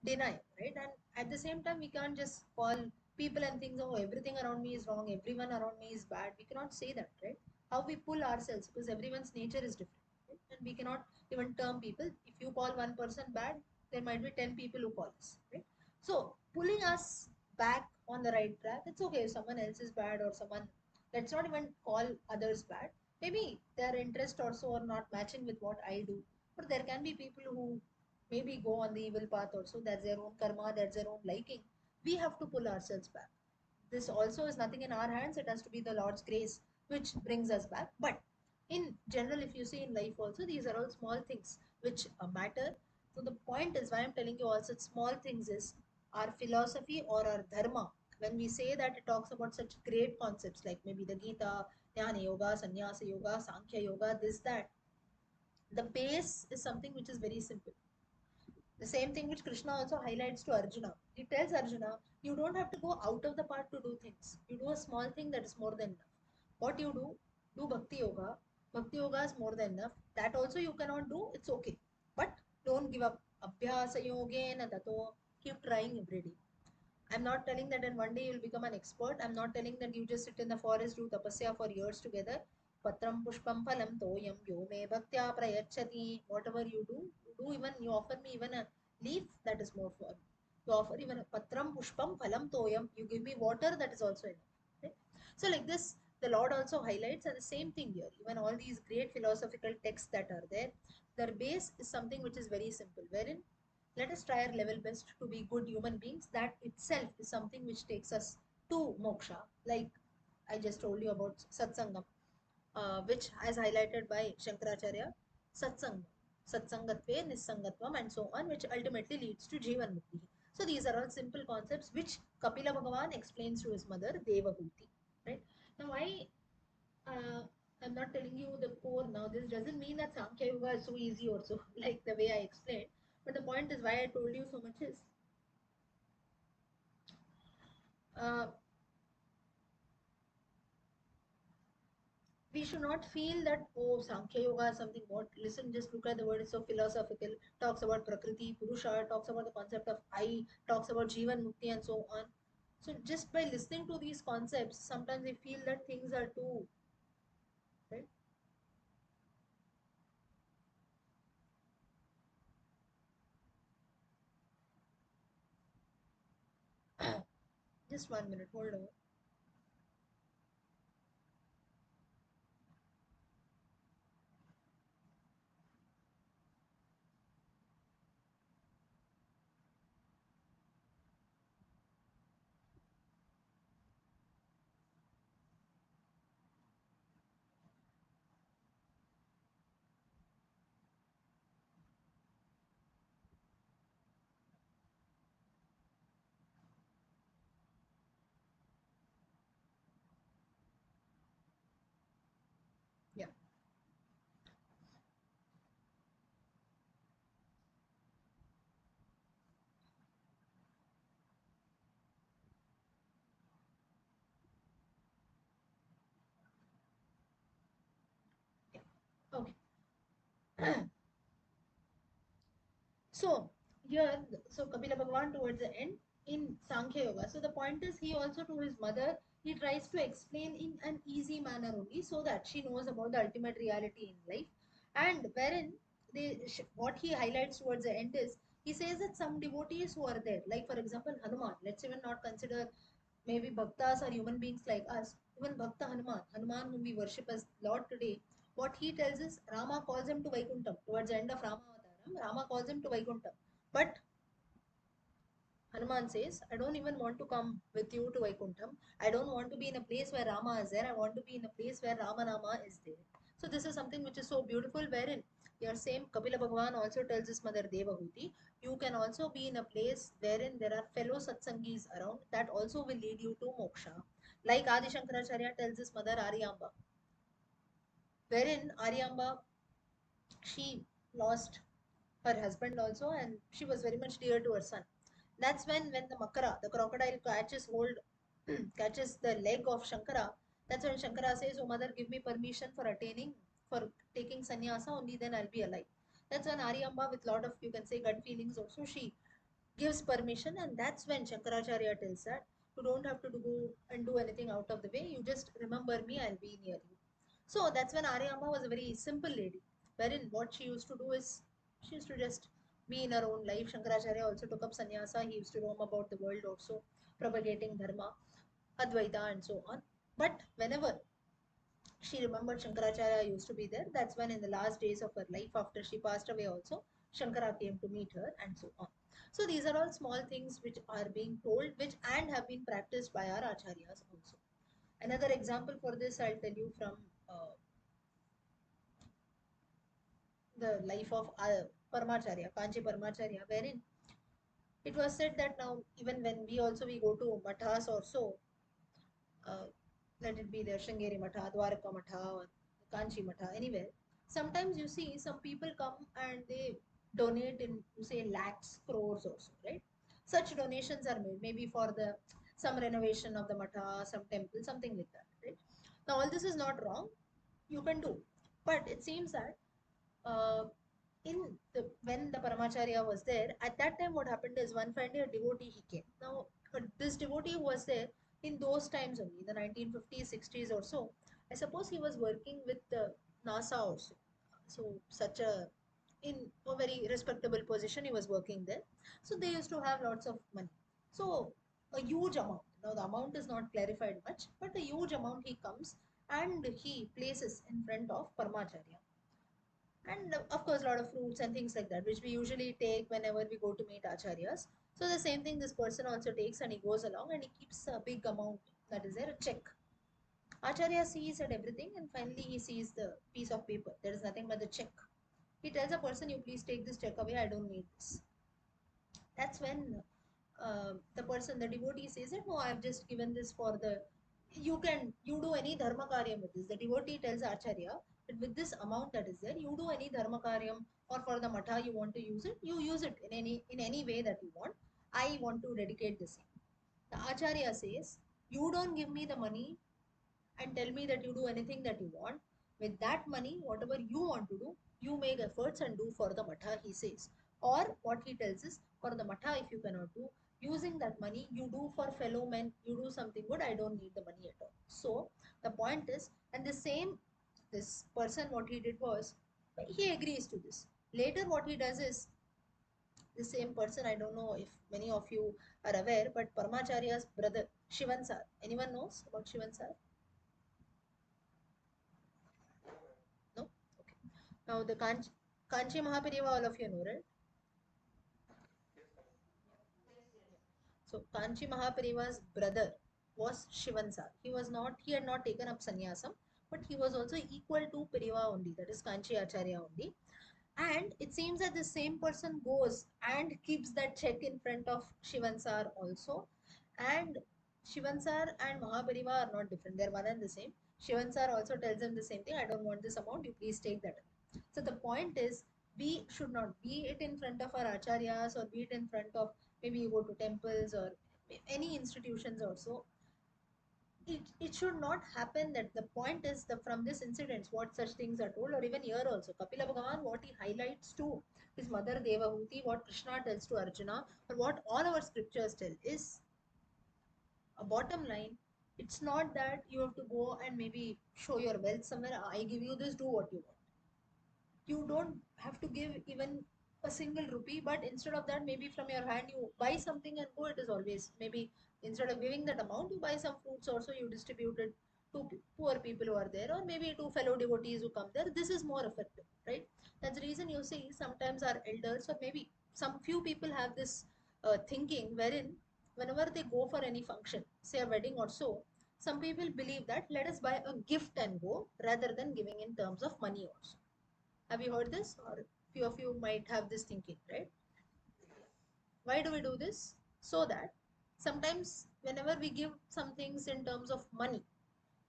deny, right? And at the same time we can't just call people and things, oh everything around me is wrong, everyone around me is bad. We cannot say that, right? How we pull ourselves, because everyone's nature is different, right? And we cannot even term people. If you call one person bad, there might be 10 people who call us, right? So pulling us back on the right track, it's okay if someone else is bad or someone, let's not even call others bad. Maybe their interest also are not matching with what I do, but there can be people who maybe go on the evil path also. That's their own karma, that's their own liking. We have to pull ourselves back. This also is nothing in our hands. It has to be the Lord's grace which brings us back. But in general, if you see in life also, these are all small things which matter. So the point is why I'm telling you all such small things is our philosophy or our dharma. when we say that it talks about such great concepts like maybe the Gita, Jnana Yoga, Sannyasa Yoga, Sankhya Yoga, this, that, the base is something which is very simple. The same thing which Krishna also highlights to Arjuna. He tells Arjuna, you don't have to go out of the path to do things. You do a small thing that is more than enough. What you do Bhakti Yoga. Bhakti Yoga is more than enough. That also you cannot do, it's okay. But don't give up. Abhyasa yogena tato. Keep trying every day. I'm not telling that in one day you'll become an expert. I'm not telling that you just sit in the forest, do tapasya for years together. Patram pushpam phalam toyam yo me bhaktya prayachati. Whatever you do even, you offer me even a leaf, that is more for. You offer even a patram pushpam phalam toyam. You give me water, that is also enough. Right? So like this, the Lord also highlights, and the same thing here. Even all these great philosophical texts that are there, their base is something which is very simple, wherein let us try our level best to be good human beings. That itself is something which takes us to moksha. Like I just told you about satsangam, which as highlighted by Shankaracharya, satsangam, satsangatve, nissangatvam, and so on, which ultimately leads to jivan mukti. So these are all simple concepts which Kapila Bhagavan explains to his mother Devahuti. Right now, uh, I'm not telling you the core now. This doesn't mean that Sankhya Yoga is so easy also, like the way I explained. But the point is why I told you so much is uh, we should not feel that, oh, Sankhya Yoga is something what. Listen, just look at the word, it's so philosophical. Talks about Prakriti, Purusha, talks about the concept of I, talks about Jivan Mukti, and so on. So just by listening to these concepts, sometimes we feel that things are too, right? Just 1 minute, hold on. Yeah. Okay. So here, so Kapila Bhagavan towards the end in Sankhya Yoga. So the point is, he also to his mother, he tries to explain in an easy manner only, so that she knows about the ultimate reality in life. And wherein what he highlights towards the end is, he says that some devotees who are there, like for example Hanuman. Let's even not consider maybe bhaktas are human beings like us. Even Bhakta Hanuman, Hanuman whom we worship as Lord today, what he tells is Rama calls him to Vaikuntham. Towards the end of Rama Avataram, Rama calls him to Vaikuntham. But Hanuman says, I don't even want to come with you to Vaikuntham. I don't want to be in a place where Rama is there. I want to be in a place where Ramanama is there. So this is something which is so beautiful, wherein your same Kapila Bhagavan also tells his mother Devahuti, you can also be in a place wherein there are fellow satsangis around, that also will lead you to moksha. Like Adi Shankaracharya tells his mother Aryamba, wherein Aryamba, she lost her husband also, and she was very much dear to her son. That's when the Makara, the crocodile, catches hold, catches the leg of Shankara. That's when Shankara says, oh mother, give me permission for attaining, for taking sannyasa, only then I'll be alive. That's when Aryamba, with lot of, you can say, gut feelings also, she gives permission, and that's when Shankaracharya tells that you don't have to go and do anything out of the way, you just remember me, I'll be near you. So that's when Aryamba was a very simple lady, wherein what she used to do is she used to just be in her own life. Shankaracharya also took up sannyasa, he used to roam about the world also, propagating dharma, advaita, and so on. But whenever she remembered Shankaracharya used to be there, that's when in the last days of her life, after she passed away also, Shankara came to meet her, and so on. So these are all small things which are being told, which and have been practiced by our acharyas also. Another example for this I'll tell you from the life of Paramacharya, Kanchi Paramacharya, wherein It was said that now even when we go to mathas also, uh, let it be the Shringeri Matha, Dwaraka Matha, or Kanchi Matha, anywhere. Sometimes you see some people come and they donate in, say, lakhs, crores also, right? Such donations are made, maybe for the some renovation of the matha, some temple, something like that, right? Now, all this is not wrong. You can do, but it seems that uh, in the when the Paramacharya was there, at that time what happened is one fine day a devotee he came. Now this devotee was there in those times only, in the 1950s, 60s or so. I suppose he was working with the NASA also. So such a in a very respectable position he was working there. So they used to have lots of money. So a huge amount. Now the amount is not clarified much, but a huge amount he comes and he places in front of Paramacharya, and of course a lot of fruits and things like that which we usually take whenever we go to meet acharyas. So the same thing this person also takes, and he goes along and he keeps a big amount, that is there, a check. Acharya sees and everything, and finally he sees the piece of paper, there is nothing but the check. He tells a person, you please take this check away, I don't need this. That's when the person, the devotee says that, no, I've just given this for the, you do any dharma karyam with this. The devotee tells Acharya that with this amount that is there, you do any dharma karyam, or for the matha you want to use it, you use it in any way that you want. I want to dedicate this. The Acharya says, you don't give me the money and tell me that you do anything that you want. With that money, whatever you want to do, you make efforts and do for the matha, he says. Or what he tells is, for the matha, if you cannot do, using that money, you do for fellow men, you do something good, I don't need the money at all. So the point is, and the same, this person, what he did was, he agrees to this. Later, what he does is, the same person, I don't know if many of you are aware, but Paramacharya's brother, Shivan Sar. Anyone knows about Shivan Sar? No? Okay. Now the Kanchi Mahapariva, all of you know, right? So Kanchi Mahapariva's brother was Shivansar. He had not taken up sannyasam, but he was also equal to Pariva only, that is Kanchi Acharya only. And it seems that the same person goes and keeps that check in front of Shivansar also. And Shivansar and Mahapariva are not different, they're one and the same. Shivansar also tells him the same thing, I don't want this amount, you please take that. So the point is, we should not, be it in front of our acharyas or be it in front of, maybe you go to temples or any institutions also, it should not happen. That the point is, the from this incidents what such things are told, or even here also Kapila Bhagavan, what he highlights to his mother Devahuti, what Krishna tells to Arjuna, or what all our scriptures tell is a bottom line. It's not that you have to go and maybe show your wealth somewhere, I give you this, do what you want. You don't have to give even a single rupee, but instead of that, maybe from your hand you buy something and go. It is always, maybe instead of giving that amount, you buy some fruits also, you distribute it to poor people who are there, or maybe to fellow devotees who come there. This is more effective, right? That's the reason you see sometimes our elders, or maybe some few people have this thinking wherein whenever they go for any function, say a wedding or so, some people believe that let us buy a gift and go, rather than giving in terms of money also. Have you heard this? Or few of you might have this thinking, right? Why do we do this? So that sometimes whenever we give some things in terms of money,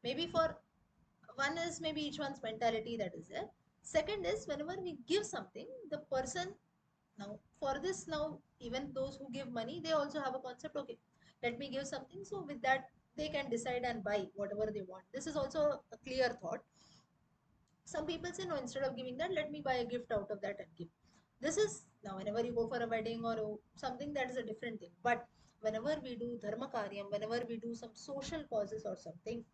maybe for one is maybe each one's mentality that is there. Second is, whenever we give something, the person, now for this, now even those who give money, they also have a concept, okay, let me give something, so with that they can decide and buy whatever they want. This is also a clear thought. Some people say, no, instead of giving that, let me buy a gift out of that and give. This is, now whenever you go for a wedding or something, that is a different thing. But whenever we do dharma karyam, whenever we do some social causes or something,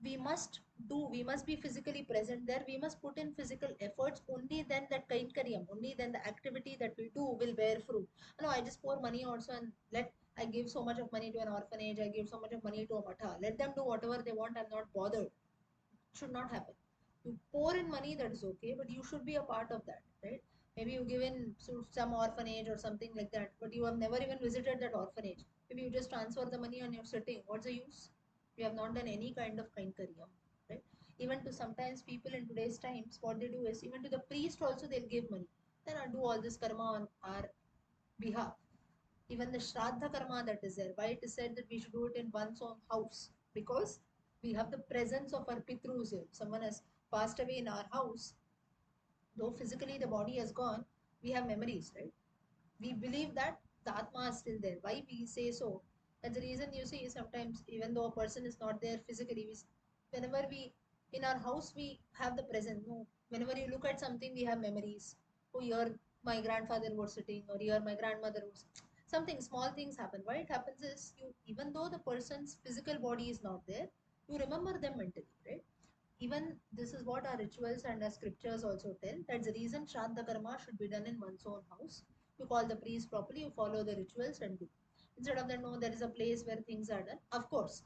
we must be physically present there, we must put in physical efforts, only then that karyam, only then the activity that we do will bear fruit. No, I just pour money also, and let I give so much of money to an orphanage, I give so much of money to a matha, let them do whatever they want, I'm not bothered. Should not happen. You pour in money, that is okay, but you should be a part of that, right? Maybe you give in to some orphanage or something like that, but you have never even visited that orphanage. Maybe you just transfer the money and you're sitting. What's the use? You have not done any kind of kind karyam, right? Even to sometimes people in today's times, what they do is, even to the priest also they'll give money. Then I do all this karma on our behalf. Even the Shraddha Karma that is there, why it is said that we should do it in one's own house? Because we have the presence of our Pitrus here. Someone has passed away in our house, though physically the body has gone, we have memories, right? We believe that the Atma is still there. Why we say so? That's the reason you see sometimes, even though a person is not there physically, whenever we, in our house, we have the present. No, whenever you look at something, we have memories. Oh, here my grandfather was sitting, or here my grandmother was. Something small things happen. Why it happens is you, even though the person's physical body is not there, you remember them mentally, right? Even this is what our rituals and our scriptures also tell. That's the reason Shraddha Karma should be done in one's own house. You call the priest properly, you follow the rituals and do. Instead of that, no, there is a place where things are done. Of course,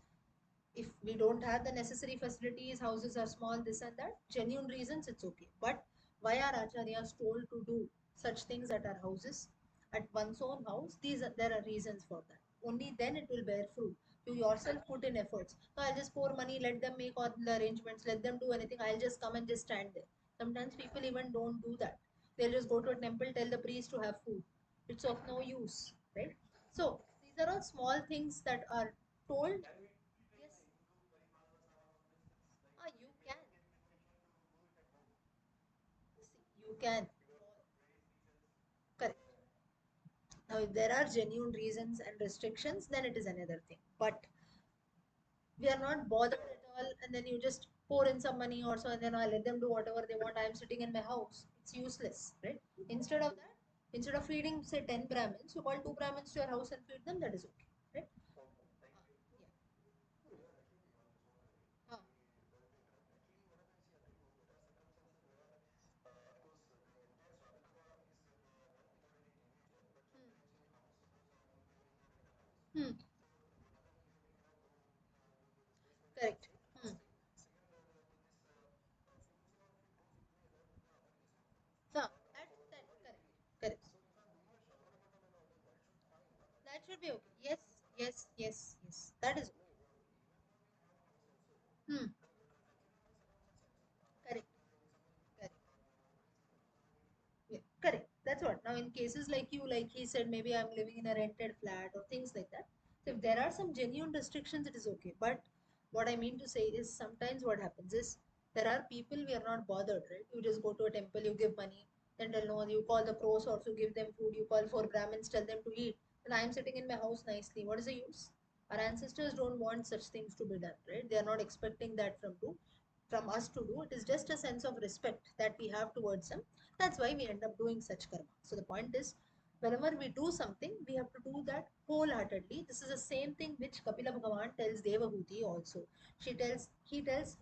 if we don't have the necessary facilities, houses are small, this and that, genuine reasons, it's okay. But why are acharyas told to do such things at our houses, at one's own house? There are reasons for that. Only then it will bear fruit. You yourself put in efforts. So I'll just pour money, let them make all the arrangements, let them do anything. I'll just come and just stand there. Sometimes people even don't do that. They'll just go to a temple, tell the priest to have food. It's of no use, right? So these are all small things that are told. Yes. You can. See, you can. Correct. Now, if there are genuine reasons and restrictions, then it is another thing. But we are not bothered at all, and then you just pour in some money or so, and then I let them do whatever they want. I am sitting in my house. It's useless, right? Instead of that, instead of feeding, say, 10 Brahmins, you call two Brahmins to your house and feed them, that is okay, right? Yeah. Hmm. Correct. Hmm. No, correct. Correct. That should be okay. Yes, yes, yes, yes. That is okay. Hmm. Correct. Correct. Yeah, correct. That's what. Now, in cases like you, like he said, maybe I'm living in a rented flat or things like that. So, if there are some genuine restrictions, it is okay. But what I mean to say is sometimes what happens is there are people we are not bothered, right? You just go to a temple, you give money, then tell no, you call the pros also, give them food, you call for Brahmins, tell them to eat. And I'm sitting in my house nicely. What is the use? Our ancestors don't want such things to be done, right? They are not expecting that from us to do. It is just a sense of respect that we have towards them. That's why we end up doing such karma. So the point is, whenever we do something, we have to do that wholeheartedly. This is the same thing which Kapila Bhagavan tells Devahuti also. He tells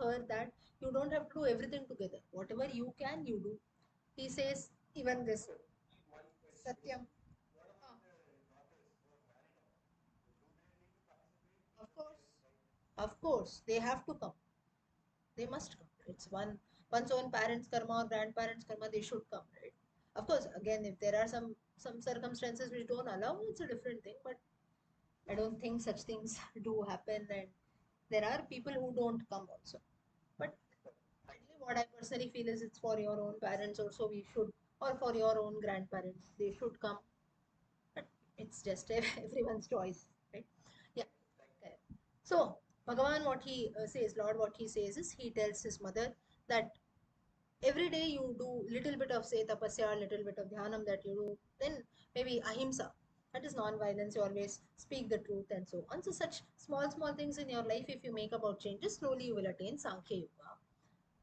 her that you don't have to do everything together. Whatever you can, you do. He says even this Satyam. Ah, of course, of course, they have to come. They must come. It's one's own parents' karma or grandparents' karma. They should come, right? Of course, again, if there are some circumstances which don't allow, it's a different thing. But I don't think such things do happen, and there are people who don't come also. But finally, what I personally feel is it's for your own parents also. We should, or for your own grandparents, they should come. But it's just everyone's choice, right? Yeah, correct. So Bhagavan, what he says, Lord, what he says is he tells his mother that every day you do little bit of say tapasya, little bit of dhyanam that you do, then maybe ahimsa, that is non-violence, you always speak the truth and so on. So such small things in your life, if you make about changes, slowly you will attain Sankhya Yoga.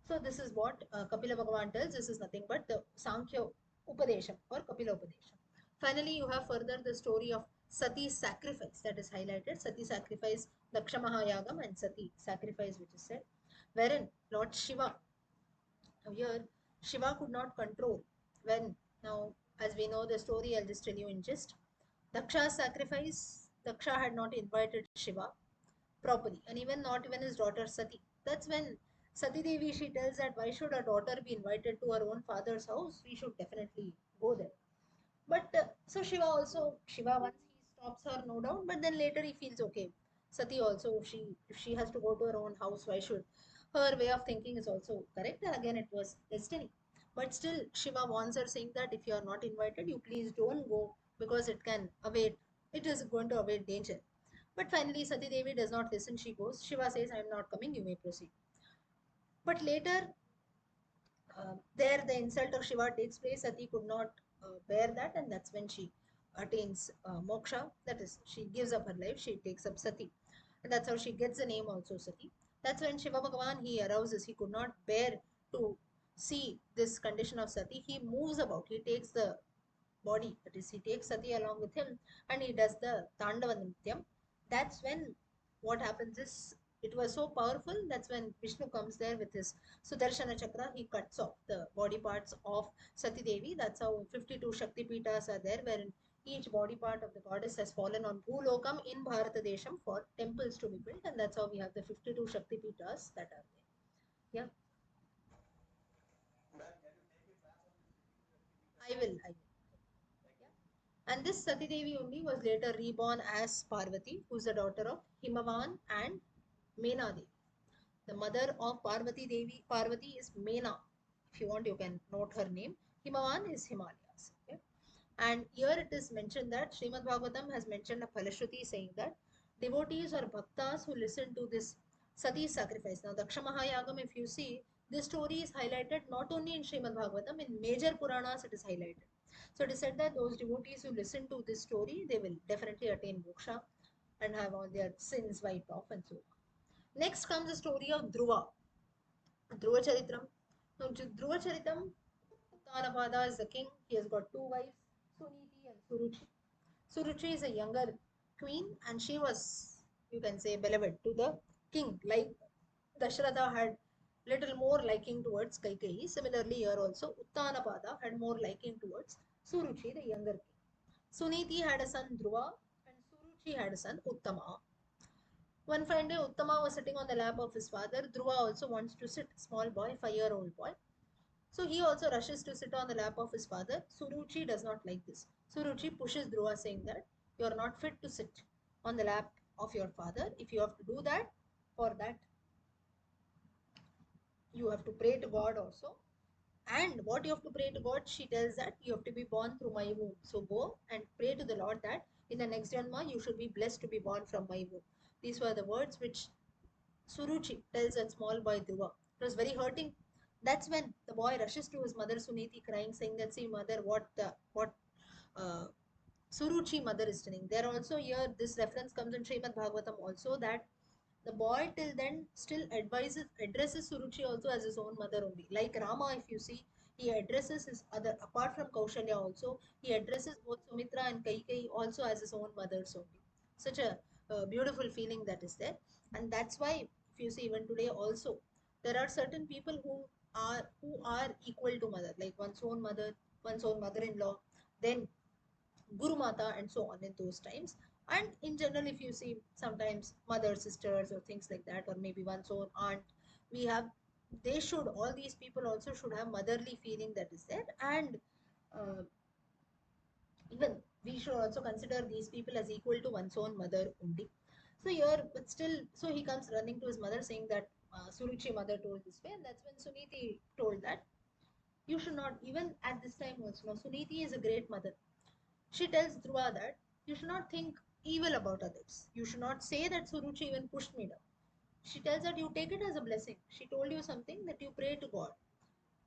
So this is what Kapila Bhagavan tells. This is nothing but the Sankhya Upadesham or Kapila Upadesham. Finally, you have further the story of Sati's sacrifice that is highlighted. Sati sacrifice, Daksha Mahayagam and Sati sacrifice which is said, wherein Lord Shiva, now here, Shiva could not control when, now, as we know the story, I'll just tell you in gist. Daksha's sacrifice, Daksha had not invited Shiva properly, and not even his daughter Sati. That's when Sati Devi, she tells that why should a daughter be invited to her own father's house? We should definitely go there. But so Shiva once he stops her, no doubt. But then later he feels okay. Sati also, if she has to go to her own house, why should her way of thinking is also correct? And again, it was destiny. But still, Shiva warns her, saying that if you are not invited, you please don't go because it is going to await danger. But finally, Sati Devi does not listen. She goes. Shiva says, I am not coming, you may proceed. But later, there the insult of Shiva takes place. Sati could not bear that, and that's when she attains moksha. That is, she gives up her life. She takes up Sati, and that's how she gets the name also Sati. That's when Shiva Bhagavan he arouses. He could not bear to see this condition of Sati. He moves about. He takes the body. That is, he takes Sati along with him, and he does the Tandava Nrityam. That's when what happens is it was so powerful. That's when Vishnu comes there with his Sudarshana Chakra. He cuts off the body parts of Sati Devi. That's how 52 Shakti Pitas are there, wherein each body part of the goddess has fallen on Bhulokam in Bharata Desham for temples to be built, and that's how we have the 52 Shakti Pitas that are there. Yeah, I will. Yeah. And this Sati Devi only was later reborn as Parvati, who is the daughter of Himavan and Mena Devi. The mother of Parvati Devi, Parvati is Mena. If you want, you can note her name. Himavan is Himalayas. Okay? And here it is mentioned that Srimad Bhagavatam has mentioned a Falashruti saying that devotees or bhaktas who listen to this Sati sacrifice. Now, Daksha Mahayagam, if you see, this story is highlighted not only in Srimad Bhagavatam, in major Puranas it is highlighted. So it is said that those devotees who listen to this story, they will definitely attain moksha and have all their sins wiped off and so on. Next comes the story of Dhruva, Dhruva Charitram. Now, Dhruva Charitam, Uttanapada is the king. He has got two wives, Suniti and Suruchi. Suruchi is a younger queen, and she was, you can say, beloved to the king. Like Dashratha had little more liking towards Kaikeyi. Similarly, here also Uttanapada had more liking towards Suruchi, the younger king. Suniti had a son Dhruva, and Suruchi had a son Uttama. One fine day, Uttama was sitting on the lap of his father. Dhruva also wants to sit, small boy, 5-year-old boy. So he also rushes to sit on the lap of his father. Suruchi does not like this. Suruchi pushes Dhruva, saying that you are not fit to sit on the lap of your father. If you have to do that, for that you have to pray to God also. And what you have to pray to God, she tells that you have to be born through my womb. So go and pray to the Lord that in the next Janma you should be blessed to be born from my womb. These were the words which Suruchi tells that small boy Dhruva. It was very hurting. That's when the boy rushes to his mother Suniti crying, saying that, see mother, what uh, Suruchi mother is telling. There also here this reference comes in Srimad Bhagavatam also that the boy till then still addresses Suruchi also as his own mother only. Like Rama, if you see, he addresses his other apart from Kaushalya also, he addresses both Sumitra and Kaikeyi also as his own mothers only. Such a beautiful feeling that is there, and that's why if you see even today also there are certain people who are equal to mother, like one's own mother-in-law, then Guru Mata, and so on in those times. And in general, if you see sometimes mother, sisters, or things like that, or maybe one's own aunt, we have, they should, all these people also should have motherly feeling that is there. And uh, even we should also consider these people as equal to one's own mother only. So here, but still, so he comes running to his mother saying that Suruchi mother told this way, and that's when Suniti told that you should not, even at this time also, now Suniti is a great mother. She tells Dhruva that you should not think evil about others. You should not say that Suruchi even pushed me down. She tells that you take it as a blessing. She told you something that you pray to God.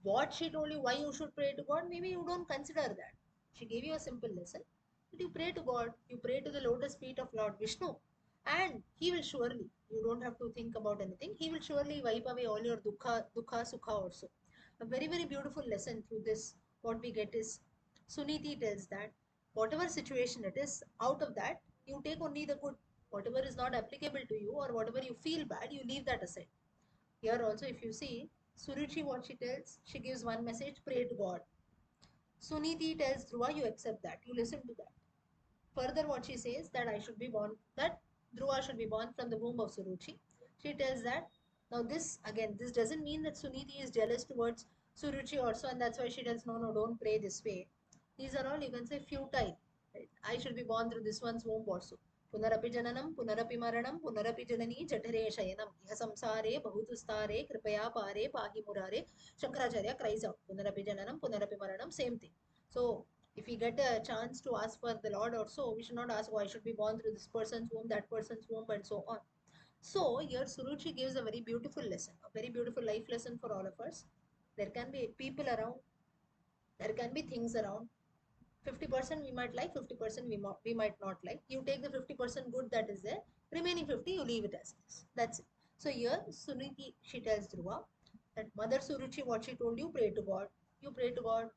What she told you, why you should pray to God, maybe you don't consider that. She gave you a simple lesson that you pray to God, you pray to the lotus feet of Lord Vishnu, and He will surely, you don't have to think about anything, He will surely wipe away all your dukkha, sukha also. A very, very beautiful lesson through this. What we get is Suniti tells that whatever situation it is, out of that, you take only the good. Whatever is not applicable to you or whatever you feel bad, you leave that aside. Here also, if you see, Suruchi, what she tells, she gives one message, pray to God. Suniti tells Dhruva, you accept that, you listen to that. Further, what she says, that I should be born, that Dhruva should be born from the womb of Suruchi. She tells that, now this, again, this doesn't mean that Suniti is jealous towards Suruchi also, and that's why she tells, no, no, don't pray this way. These are all, you can say, futile. Right? I should be born through this one's womb also. पुनरपि जननं पुनरपि मरणं पुनरपि जननी जठरे शयनम यह संसारे बहुतुस्तारे कृपया पारे पाहि मुरारे. Shankaracharya cries out, पुनरपि जननं पुनरपि मरणं, same thing. So If we get a chance to ask for the Lord or so, we should not ask, oh, I should be born through this person's womb, that person's womb, and so on. So here Suruchi gives a very beautiful lesson, a very beautiful life lesson for all of us. There can be people around, there can be things around. 50% we might like, 50% we might not like. You take the 50% good that is there, remaining 50 you leave it as is. That's it. So here Suniti, she tells Dhruva that Mother Suruchi, what she told you, pray to God. You pray to God,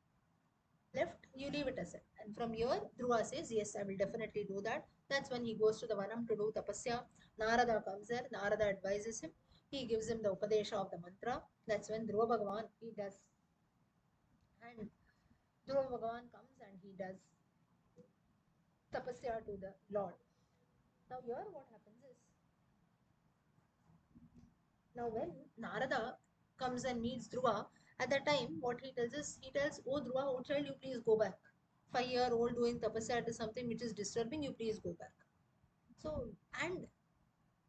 left, you leave it as it. And from here, Dhruva says, yes, I will definitely do that. That's when he goes to the Vanam to do tapasya. Narada comes there, Narada advises him. He gives him the Upadesha of the mantra. That's when Dhruva Bhagavan, he does. And Dhruva Bhagavan comes and he does tapasya to the Lord. Now here what happens is, now when Narada comes and meets Dhruva, at that time what he tells is, he tells, oh Dhruva, oh child, you please go back. 5 year old doing tapasya is something which is disturbing, you please go back. So, and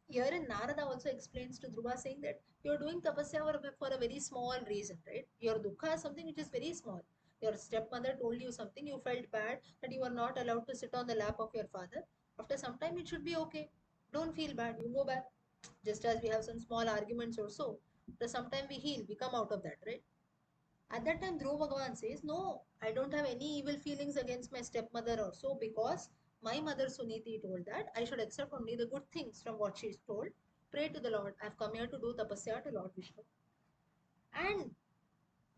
here in Narada also explains to Dhruva saying that you're doing tapasya for a very small reason, right? Your dukkha is something which is very small. Your stepmother told you something, you felt bad that you are not allowed to sit on the lap of your father. After some time, it should be okay. Don't feel bad, you go back. Just as we have some small arguments or so, after some time we heal, we come out of that, right? At that time, Dhruva Bhagavan says, no, I don't have any evil feelings against my stepmother or so, because my mother Suniti told that I should accept only the good things from what she is told. Pray to the Lord. I have come here to do tapasya to Lord Vishnu. And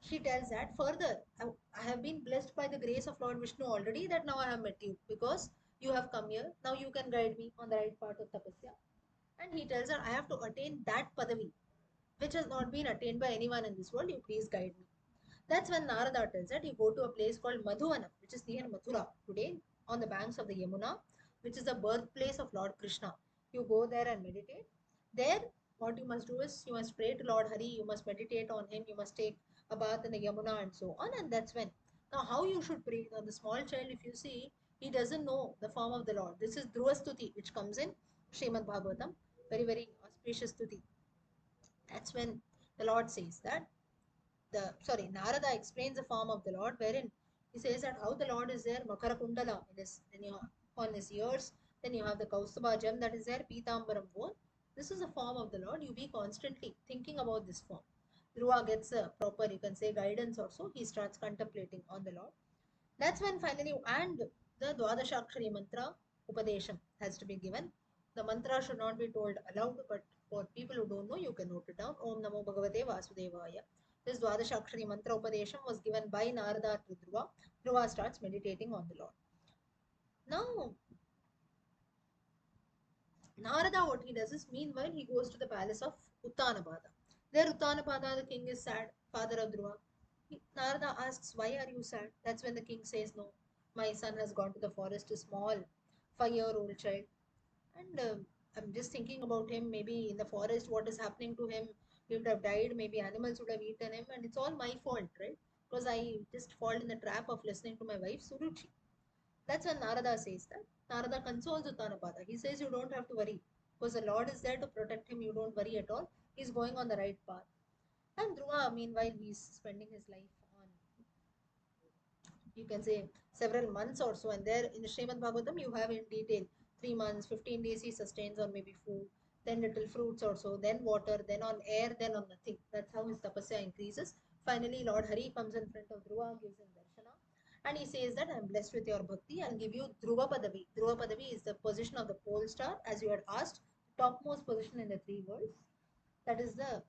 she tells that further, I have been blessed by the grace of Lord Vishnu already, that now I have met you because you have come here. Now you can guide me on the right path of tapasya. And he tells her, I have to attain that padavi, which has not been attained by anyone in this world. You please guide me. That's when Narada tells that you go to a place called Madhuvanam, which is near Mathura today, on the banks of the Yamuna, which is the birthplace of Lord Krishna. You go there and meditate. There, what you must do is you must pray to Lord Hari, you must meditate on him, you must take a bath in the Yamuna and so on. And that's when. Now, how you should pray? Now, the small child, if you see, he doesn't know the form of the Lord. This is Dhruvastuti, which comes in Srimad Bhagavatam. Very, very auspicious stuti. That's when the Lord says that Narada explains the form of the Lord, wherein he says that how the Lord is there, Makara Kundala in his, on his ears, then you have the Kaustubha gem that is there, Pitambaram bone. This is the form of the Lord. You be constantly thinking about this form. Dhruva gets a proper, you can say, guidance also. He starts contemplating on the Lord. That's when finally, and the Dwadashakshari mantra Upadesham has to be given. The mantra should not be told aloud, but for people who don't know, you can note it down. Om Namo Bhagavate Vasudevaya. This Dwadashakshari mantra Upadesham was given by Narada to Dhruva. Dhruva starts meditating on the Lord. Now, Narada, what he does is, meanwhile, he goes to the palace of Uttanapada. There, Uttanapada, the king, is sad, father of Dhruva. Narada asks, why are you sad? That's when the king says, no, my son has gone to the forest, a small 5 year old child. And I'm just thinking about him, maybe in the forest, what is happening to him. He would have died, maybe animals would have eaten him, and it's all my fault, right? Because I just fall in the trap of listening to my wife, Suruchi. That's when Narada says that. Narada consoles Uttanapada. He says, you don't have to worry, because the Lord is there to protect him. You don't worry at all. He's going on the right path. And Dhruva, meanwhile, he's spending his life on, you can say, several months or so. And there in the Srimad Bhagavatam, you have in detail 3 months, 15 days he sustains on maybe food, then little fruits or so, then water, then on air, then on nothing. That's how his tapasya increases. Finally, Lord Hari comes in front of Dhruva, gives him darshana, and he says that I'm blessed with your bhakti. I'll give you Dhruva Padavi. Dhruva Padavi is the position of the pole star, as you had asked, topmost position in the three worlds. That is the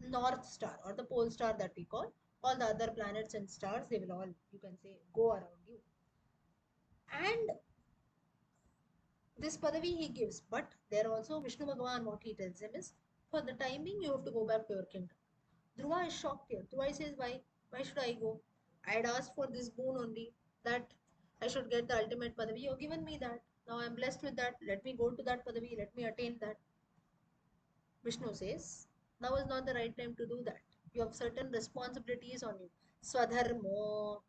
north star or the pole star that we call. All the other planets and stars, they will all, you can say, go around you. And this padavi he gives, but there also Vishnu Bhagavan, what he tells him is, for the time being, you have to go back to your kingdom. Dhruva is shocked here. Dhruva says, why? Why should I go? I had asked for this boon only, that I should get the ultimate padavi. You have given me that. Now I am blessed with that. Let me go to that padavi. Let me attain that. Vishnu says, now is not the right time to do that. You have certain responsibilities on you. Swadharmo,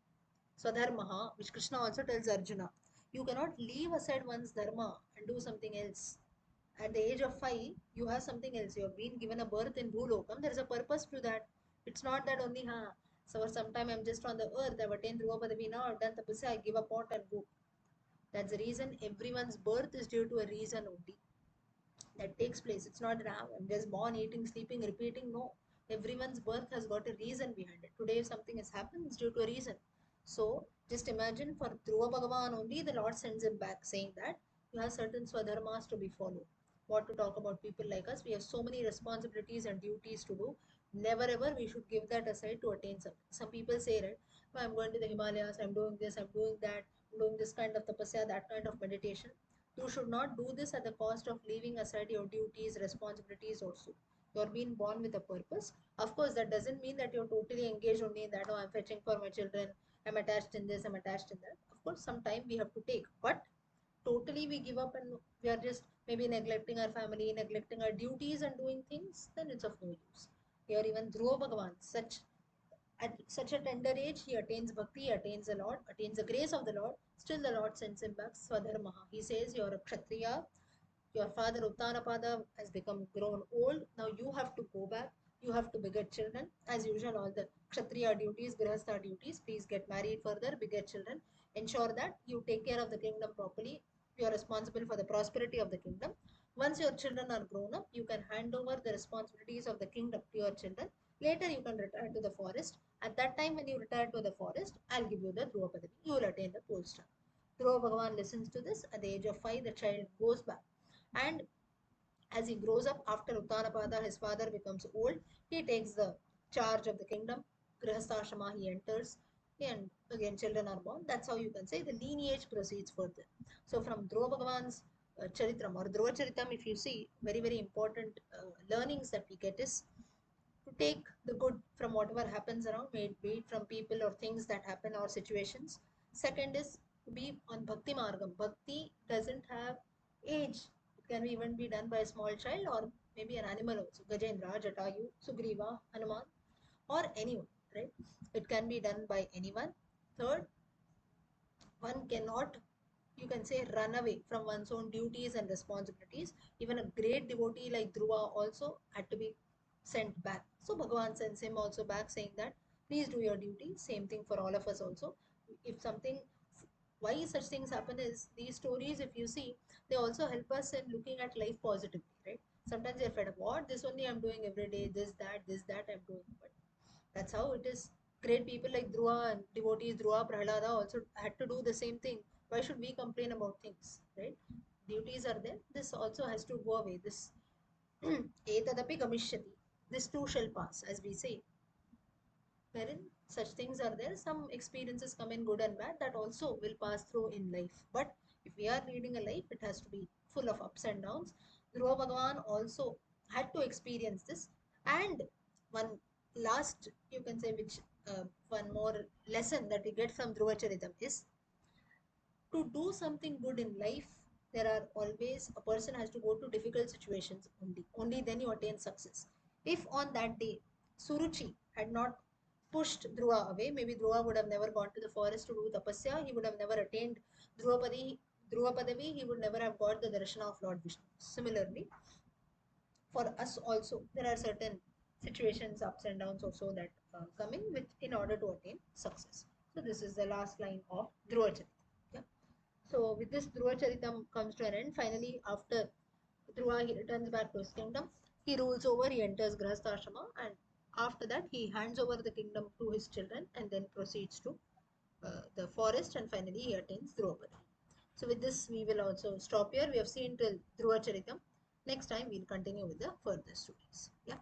Swadharmaha, which Krishna also tells Arjuna. You cannot leave aside one's dharma and do something else. At the age of 5, you have something else. You have been given a birth in Bhulokam. There is a purpose to that. It's not that only, So for some time I'm just on the earth, I've attained Dhruva Padavi now, I've done tapasya, I give up pot and go. That's the reason everyone's birth is due to a reason only that takes place. It's not that I'm just born, eating, sleeping, repeating. No. Everyone's birth has got a reason behind it. Today, if something has happened, it's due to a reason. So, just imagine for Dhruva Bhagavan only, the Lord sends him back saying that you have certain swadharmas to be followed. What to talk about people like us? We have so many responsibilities and duties to do. Never ever we should give that aside to attain something. Some people say, right, "Oh, I'm going to the Himalayas, I'm doing this, I'm doing that, I'm doing this kind of tapasya, that kind of meditation. You should not do this at the cost of leaving aside your duties, responsibilities also. You're being born with a purpose. Of course, that doesn't mean that you're totally engaged only in that, oh, I'm fetching for my children, I'm attached in this, I'm attached in that. Of course, some time we have to take. But totally we give up and we are just maybe neglecting our family, neglecting our duties and doing things, then it's of no use. Here even Dhruva Bhagavan, at such a tender age, he attains bhakti, he attains the Lord, attains the grace of the Lord. Still, the Lord sends him back Swadharmaha. He says, you're a Kshatriya, your father Uttanapada has become grown old. Now you have to go back. You have to beget children. As usual, all the Kshatriya duties, Grihastha duties. Please get married further, beget children. Ensure that you take care of the kingdom properly. You are responsible for the prosperity of the kingdom. Once your children are grown up, you can hand over the responsibilities of the kingdom to your children. Later, you can retire to the forest. At that time, when you retire to the forest, I'll give you the Dhruva Padavi. You will attain the pole star. Dhruva Bhagavan listens to this. At the age of 5, the child goes back. And as he grows up, after Uttanapada, his father becomes old, he takes the charge of the kingdom. Grihasthashrama he enters, and again children are born. That's how you can say the lineage proceeds further. So from Dhruva Bhagavan's Charitram or Dhruva Charitam, if you see, very, very important learnings that we get is to take the good from whatever happens around, be it from people or things that happen or situations. Second is to be on Bhakti Margam. Bhakti doesn't have age. It can even be done by a small child or maybe an animal also. Gajendra, Jatayu, Sugriva, Hanuman, or anyone, right? It can be done by anyone. Third, one cannot, you can say, run away from one's own duties and responsibilities. Even a great devotee like Dhruva also had to be sent back. So Bhagavan sends him also back saying that please do your duty. Same thing for all of us also. If something, why such things happen is these stories, if you see, they also help us in looking at life positively, right? Sometimes you're fed up, what, this only I'm doing every day, this that I'm doing. But that's how it is. Great people like Dhruva and devotees, Dhruva, Prahlada also had to do the same thing. Why should we complain about things, right? Duties are there. This also has to go away. This etadapi gamishyati. This too shall pass, as we say. Wherein such things are there. Some experiences come in good and bad that also will pass through in life. But if we are leading a life, it has to be full of ups and downs. Dhruva Bhagavan also had to experience this. And one last, you can say, which one more lesson that we get from Dhruva Charitam is to do something good in life. There are always, a person has to go to difficult situations only then you attain success. If on that day Suruchi had not pushed Dhruva away, maybe Dhruva would have never gone to the forest to do tapasya, he would have never attained Dhruva Padavi, he would never have got the darshana of Lord Vishnu. Similarly, for us also there are certain situations, ups and downs also, that come in with in order to attain success. So this is the last line of Dhruva Charita. Yeah. So with this, Dhruva Charitam comes to an end. Finally, after Dhruva, he returns back to his kingdom. He rules over, he enters Grihastha and after that, he hands over the kingdom to his children and then proceeds to the forest, and finally he attains Draupadi. So with this, we will also stop here. We have seen till Dhruva Charitam. Next time, we'll continue with the further stories. Yeah.